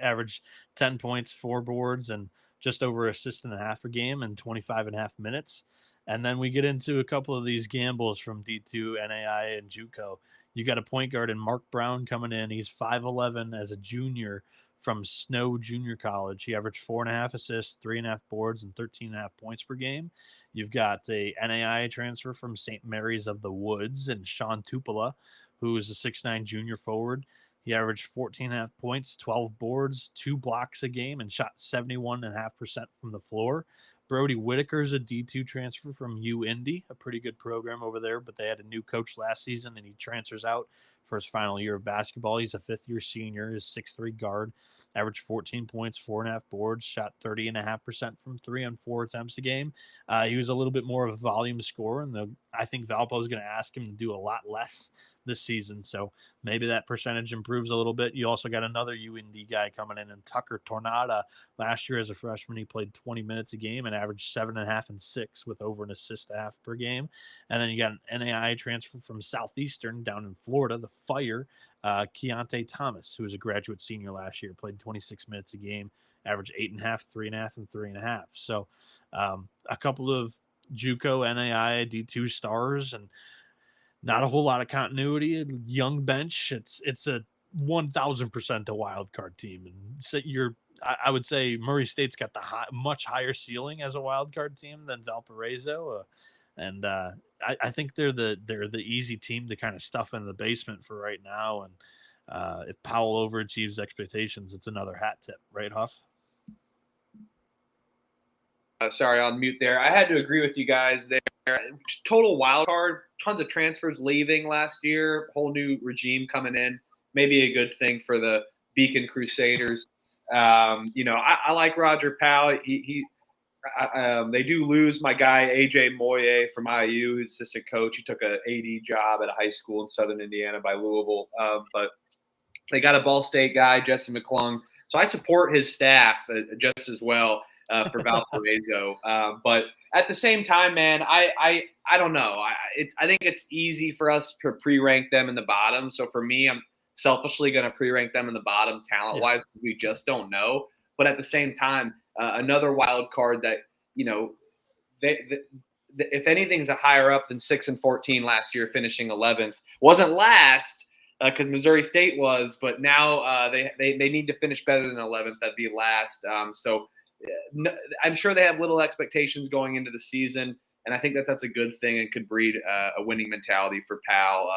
Averaged 10 points, 4 boards, and just over an assist and a half a game in 25.5 minutes. And then we get into a couple of these gambles from D2, NAI, and JUCO. You got a point guard in Mark Brown coming in. He's 5'11" as a junior from Snow Junior College. He averaged 4.5 assists, 3.5 boards, and 13.5 points per game. You've got a NAI transfer from St. Mary's of the Woods and Sean Tupela, who is a 6'9" junior forward. He averaged 14.5 points, 12 boards, 2 blocks a game, and shot 71.5% from the floor. Brody Whitaker is a D2 transfer from U-Indy, a pretty good program over there, but they had a new coach last season, and he transfers out for his final year of basketball. He's a fifth-year senior, is 6'3" guard, averaged 14 points, 4.5 boards, shot 30.5% from 3 on 4 attempts a game. He was a little bit more of a volume scorer, and I think Valpo is going to ask him to do a lot less this season, so maybe that percentage improves a little bit. You also got another UND guy coming in, and Tucker Tornada. Last year as a freshman, he played 20 minutes a game and averaged 7.5 and 6 with over an assist a half per game. And then you got an NAI transfer from Southeastern down in Florida, the Fire, Keontae Thomas, who was a graduate senior last year, played 26 minutes a game, averaged 8.5, 3.5, and 3.5. So a couple of JUCO, NAI, D2 stars, and not a whole lot of continuity. Young bench. It's a 1,000% a wild card team, and so I would say Murray State's got the much higher ceiling as a wild card team than Valparaiso, and I think they're the easy team to kind of stuff in the basement for right now. And if Powell overachieves expectations, it's another hat tip, right, Huff? Sorry, on mute there. I had to agree with you guys there. Total wild card, tons of transfers leaving last year, whole new regime coming in. Maybe a good thing for the Beacon Crusaders. I like Roger Powell. They do lose my guy AJ Moye from IU, his assistant coach. He took an AD job at a high school in Southern Indiana by Louisville, but they got a Ball State guy, Jesse McClung. So I support his staff just as well for Valparaiso. But at the same time, man, I don't know. I think it's easy for us to pre-rank them in the bottom. So for me, I'm selfishly going to pre-rank them in the bottom talent-wise because we just don't know. But at the same time, another wild card that, if anything's a higher up than 6-14 last year, finishing 11th, wasn't last because Missouri State was, but now they need to finish better than 11th. That'd be last. I'm sure they have little expectations going into the season, and I think that's a good thing and could breed a winning mentality for Powell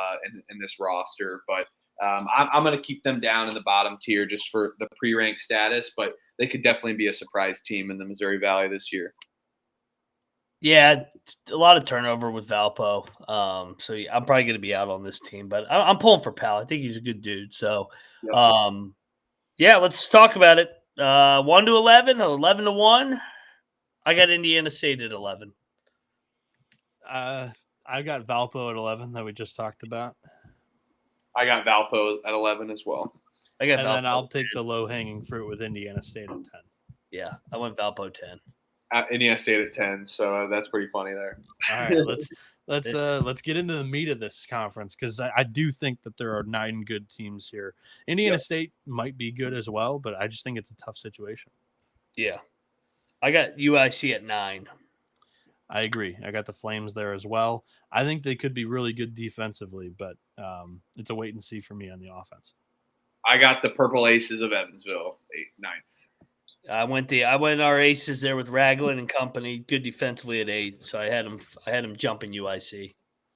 in this roster. But I'm going to keep them down in the bottom tier just for the pre-rank status, but they could definitely be a surprise team in the Missouri Valley this year. Yeah, a lot of turnover with Valpo. So I'm probably going to be out on this team, but I'm pulling for Powell. I think he's a good dude. So, let's talk about it. 1-11, 11-1. I got Indiana State at 11. I got Valpo at 11 that we just talked about. I got Valpo at 11 as well. I got And Valpo. then I'll take the low-hanging fruit with Indiana State at 10. Yeah, I went Valpo 10. Indiana State at 10, so that's pretty funny there. All right, let's get into the meat of this conference, because I do think that there are 9 good teams here. Indiana State might be good as well, but I just think it's a tough situation. Yeah. I got UIC at 9. I agree. I got the Flames there as well. I think they could be really good defensively, but it's a wait and see for me on the offense. I got the Purple Aces of Evansville, 9th. I went our aces there with Ragland and company, good defensively at 8. So I had them jumping UIC.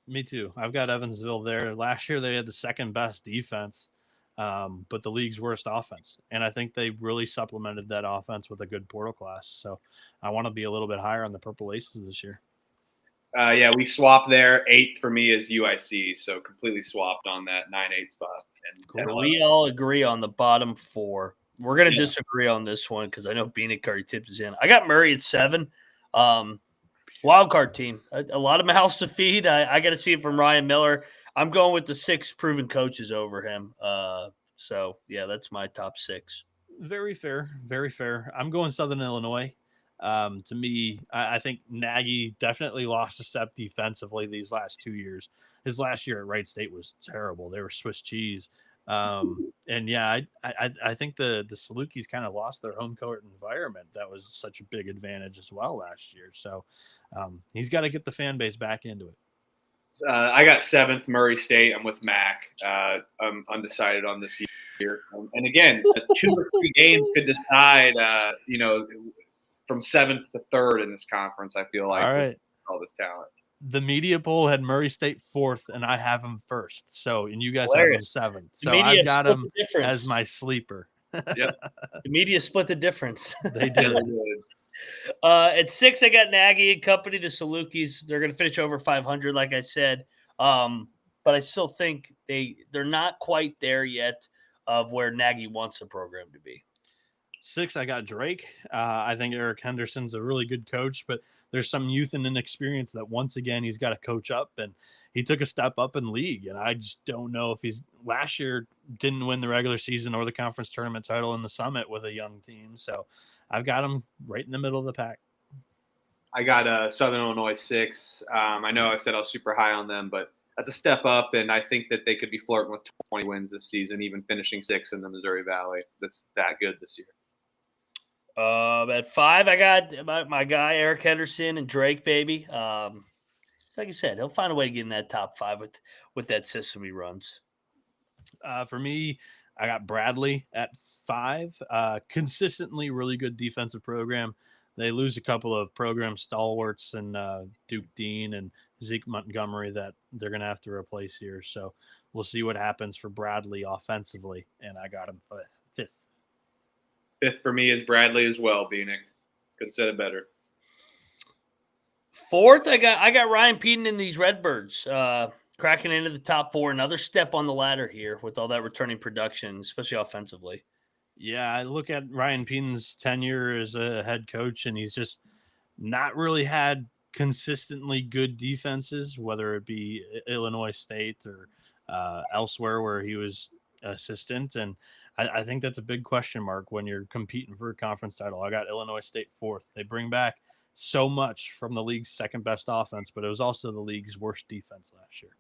Me too. I've got Evansville there. Last year they had the second best defense, but the league's worst offense. And I think they really supplemented that offense with a good portal class. So I want to be a little bit higher on the Purple Aces this year. Yeah, we swapped there. 8th for me is UIC, so completely swapped on that 9-8 spot. And Cool. We all agree on the bottom 4. We're going to disagree on this one because I know Bienick already tipped us in. I got Murray at 7. Wild card team. A lot of mouths to feed. I got to see it from Ryan Miller. I'm going with the 6 proven coaches over him. So, yeah, that's my top 6. Very fair. Very fair. I'm going Southern Illinois. To me, I think Nagy definitely lost a step defensively these last 2 years. His last year at Wright State was terrible. They were Swiss cheese. And yeah, I think the Salukis kind of lost their home court environment. That was such a big advantage as well last year. So he's got to get the fan base back into it. I got 7th, Murray State. I'm with Mac. I'm undecided on this year. And again, 2 or 3 games could decide, from 7th to 3rd in this conference, I feel like. All right. All this talent. The media poll had Murray State 4th, and I have him 1st. So, and you guys Hilarious. have him 7th. The So media I've got split him the difference. as my sleeper. Yep. The media split the difference. They did. At 6, I got Nagy and company, the Salukis. They're going to finish over 500, like I said. But I still think they're not quite there yet of where Nagy wants the program to be. 6, I got Drake. I think Eric Henderson's a really good coach, but there's some youth and inexperience that once again he's got to coach up, and he took a step up in league. And I just don't know if he's last year didn't win the regular season or the conference tournament title in the Summit with a young team. So I've got him right in the middle of the pack. I got Southern Illinois 6. I know I said I was super high on them, but that's a step up, and I think that they could be flirting with 20 wins this season, even finishing 6th in the Missouri Valley. That's that good this year. At 5, I got my guy Eric Henderson and Drake, baby. Like I said, he'll find a way to get in that top 5 with that system he runs. For me, I got Bradley at 5. Consistently really good defensive program. They lose a couple of program stalwarts and Duke Dean and Zeke Montgomery that they're going to have to replace here. So we'll see what happens for Bradley offensively, and I got him 5th. 5th for me is Bradley as well, Bienick. Couldn't said it better. 4th, I got Ryan Pedon in these Redbirds, cracking into the top 4. Another step on the ladder here with all that returning production, especially offensively. Yeah, I look at Ryan Pedon's tenure as a head coach, and he's just not really had consistently good defenses, whether it be Illinois State or elsewhere where he was assistant. And I think that's a big question mark when you're competing for a conference title. I got Illinois State 4th. They bring back so much from the league's second best offense, but it was also the league's worst defense last year.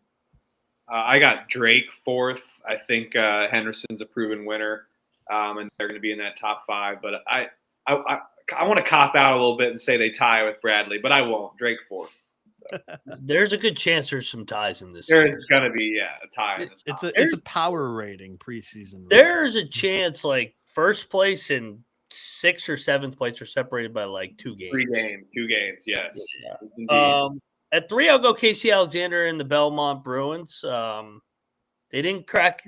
I got Drake 4th. I think Henderson's a proven winner, and they're going to be in that top 5. But I want to cop out a little bit and say they tie with Bradley, but I won't. Drake 4th. So. There's a good chance there's some ties in this. There's going to be a tie in this. It's a power rating preseason. There's a chance like first place and 6th or 7th place are separated by like 2 games. 2 games, yes. Yeah. At 3, I'll go Casey Alexander and the Belmont Bruins. They didn't crack.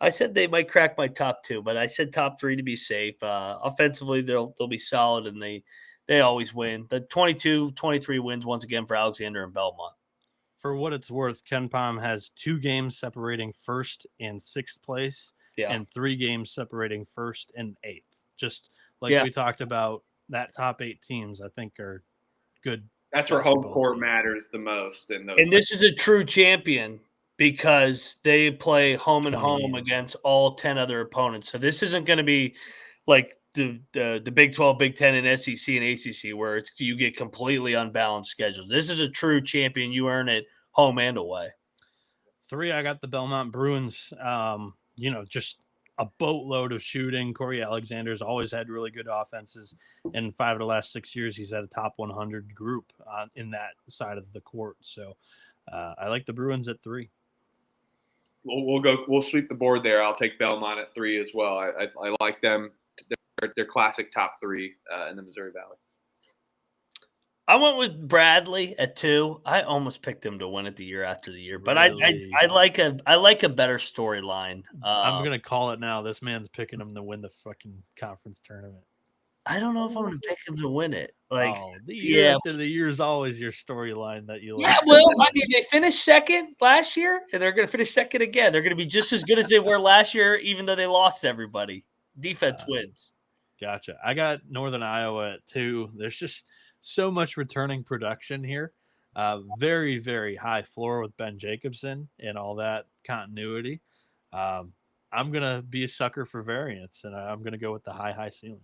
I said they might crack my top 2, but I said top 3 to be safe. Offensively, they'll be solid, and they always win. The 22-23 wins once again for Alexander and Belmont. For what it's worth, Ken Pom has 2 games separating 1st and 6th place, and 3 games separating 1st and 8th. Just like we talked about, that top 8 teams, I think, are good. That's where home court matters the most. And this is a true champion because they play home and 20 home games. against all 10 other opponents. So this isn't going to be like the Big 12, Big 10, and SEC and ACC where you get completely unbalanced schedules. This is a true champion. You earn it home and away. 3, I got the Belmont Bruins. Just a boatload of shooting. Corey Alexander's always had really good offenses. In 5 of the last 6 years, he's had a top 100 group in that side of the court. So I like the Bruins at 3. We'll sweep the board there. I'll take Belmont at 3 as well. I like them. They're classic top 3 in the Missouri Valley. I went with Bradley at 2. I almost picked him to win it the year after the year, but Really? I like a better storyline. I'm gonna call it now. This man's picking him to win the fucking conference tournament. I don't know if I'm going to pick him to win it. Like, the year after the year is always your storyline that you like. Yeah, well, I mean, they finished second last year, and they're going to finish second again. They're going to be just as good as they were last year, even though they lost everybody. Defense wins. Gotcha. I got Northern Iowa at 2. There's just so much returning production here. Very, very high floor with Ben Jacobson and all that continuity. I'm going to be a sucker for variance, and I'm going to go with the high ceiling.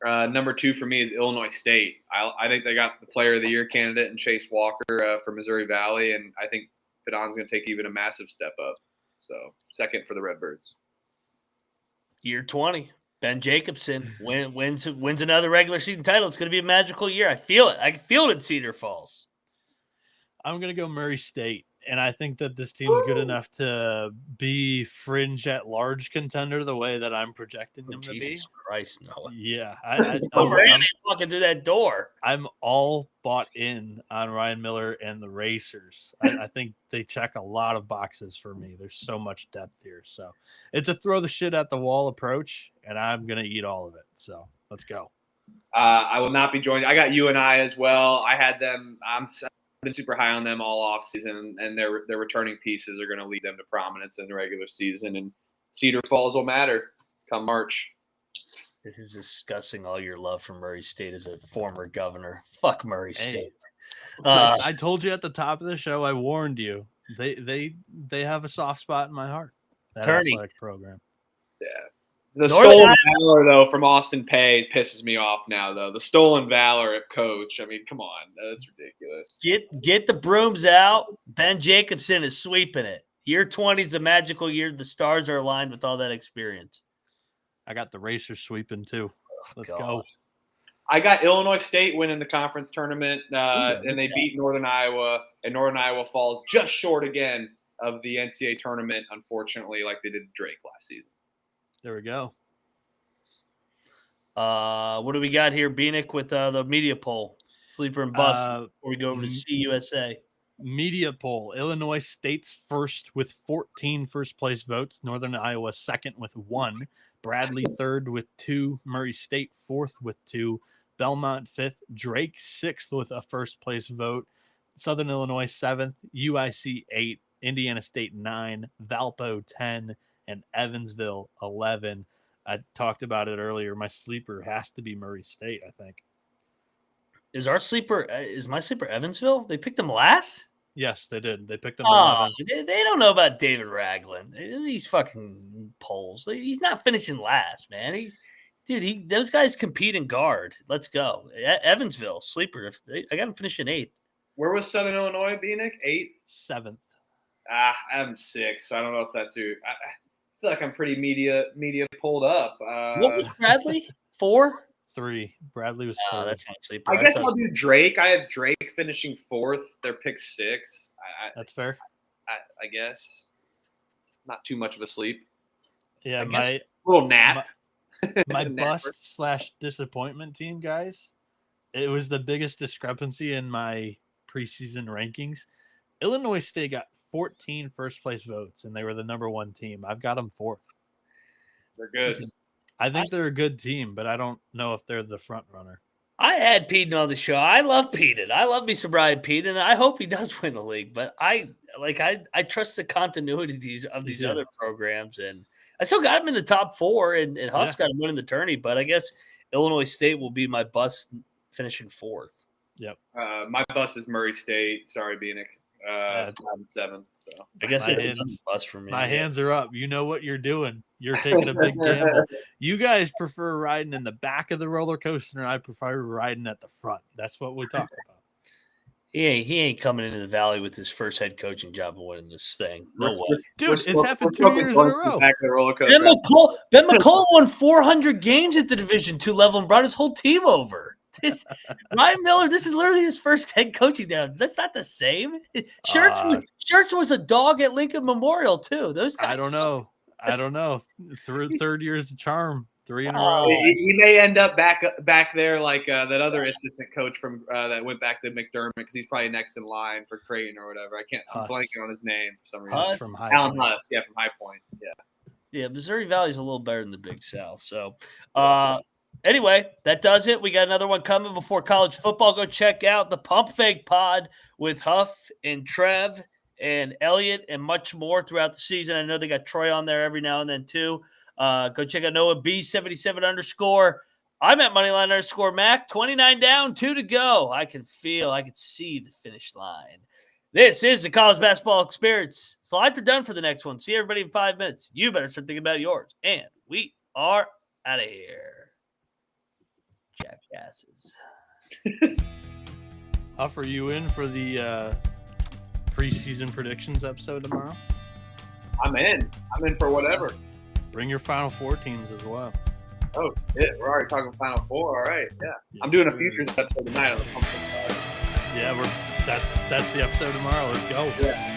Number 2 for me is Illinois State. I think they got the Player of the Year candidate in Chase Walker for Missouri Valley, and I think Pedon's going to take even a massive step up. So, second for the Redbirds. Year 20. Ben Jacobson wins another regular season title. It's going to be a magical year. I feel it. I can feel it in Cedar Falls. I'm going to go Murray State, and I think that this team's good enough to be fringe at large contender the way that I'm projecting them to be. Jesus Christ, Noah. Yeah. I'm walking through that door. I'm all bought in on Ryan Miller and the Racers. I think they check a lot of boxes for me. There's so much depth here. So it's a throw the shit at the wall approach, and I'm going to eat all of it. So let's go. I will not be joining. I got UNI as well. I had them. I've been super high on them all off season, and their returning pieces are going to lead them to prominence in the regular season. And Cedar Falls will matter come March. This is discussing all your love for Murray State as a former governor. Fuck Murray State. I told you at the top of the show. I warned you. They have a soft spot in my heart. That athletic program. Yeah. The stolen valor, though, from Austin Peay pisses me off now, though. The stolen valor at coach. I mean, come on. That's ridiculous. Get the brooms out. Ben Jacobson is sweeping it. Year 20 is the magical year. The stars are aligned with all that experience. I got the Racers sweeping, too. Let's go. I got Illinois State winning the conference tournament, and they beat Northern Iowa, and Northern Iowa falls just short again of the NCAA tournament, unfortunately, like they did Drake last season. There we go. What do we got here, Bienick, with the media poll? Sleeper and bust before we go over to CUSA. Media poll. Illinois State's first with 14 first-place votes. Northern Iowa second with 1. Bradley third with 2. Murray State fourth with 2. Belmont fifth. Drake sixth with a first-place vote. Southern Illinois 7th. UIC 8. Indiana State 9. Valpo 10. And Evansville 11. I talked about it earlier. My sleeper has to be Murray State, I think. Is my sleeper Evansville? They picked them last? Yes, they did. They picked them 11. They don't know about David Ragland. These fucking polls. He's not finishing last, man. Those guys compete in guard. Let's go. Evansville, sleeper. I got him finishing 8th. Where was Southern Illinois, Bienick? 8th? 7th. I'm 6. I don't know if that's who. I feel like I'm pretty media pulled up. What was Bradley? 4? 3. Bradley was 4. That's not sleeper. I guess I'll do Drake. I have Drake finishing 4th. They're pick 6. That's fair. I guess. Not too much of a sleep. Yeah, a little nap. My bust/disappointment team, guys. It was the biggest discrepancy in my preseason rankings. Illinois State got 14 first-place votes, and they were the number 1 team. I've got them 4th. They're good. I think they're a good team, but I don't know if they're the front runner. I had Pedon on the show. I love Pedon. I love me some Brian Pedon. I hope he does win the league, but I trust the continuity of these other programs, and I still got him in the top 4, and Huff's got him winning the tourney. But I guess Illinois State will be my bust, finishing 4th. Yep. My bust is Murray State. Sorry, Bienick. 7. So I guess My it's hands- another bus for me. My hands are up. You know what you're doing. You're taking a big gamble. You guys prefer riding in the back of the roller coaster, and I prefer riding at the front. That's what we talk about. He ain't coming into the Valley with his first head coaching job and winning this thing. No way. Dude, it's happened 2 years in a row. Back of the roller coaster. Ben McCullough won 400 games at the Division II level and brought his whole team over. Ryan Miller, this is literally his first head coaching job. That's not the same. Church was a dog at Lincoln Memorial too. Those guys. I don't know. Third year's the charm. 3 in a row. He may end up back there like that other assistant coach from that went back to McDermott because he's probably next in line for Creighton or whatever. I'm blanking on his name for some reason. Alan Huss, from High Point. Yeah, Missouri Valley's a little better than the Big South. So, anyway, that does it. We got another one coming before college football. Go check out the Pump Fake Pod with Huff and Trev and Elliot and much more throughout the season. I know they got Troy on there every now and then too. Go check out Noah B77_. I'm at Moneyline_Mac. 29 down, 2 to go. I can see the finish line. This is the college basketball experience. Slides are done for the next one. See everybody in 5 minutes. You better start thinking about yours. And we are out of here. Jackasses. Huff, are you in for the preseason predictions episode tomorrow? I'm in for whatever. Bring your Final Four teams as well. Oh, shit. We're already talking Final Four. All right, yeah. Yes, I'm doing sir. a futures episode tonight on the Pump Fake Pod. Yeah, that's the episode tomorrow. Let's go. Yeah.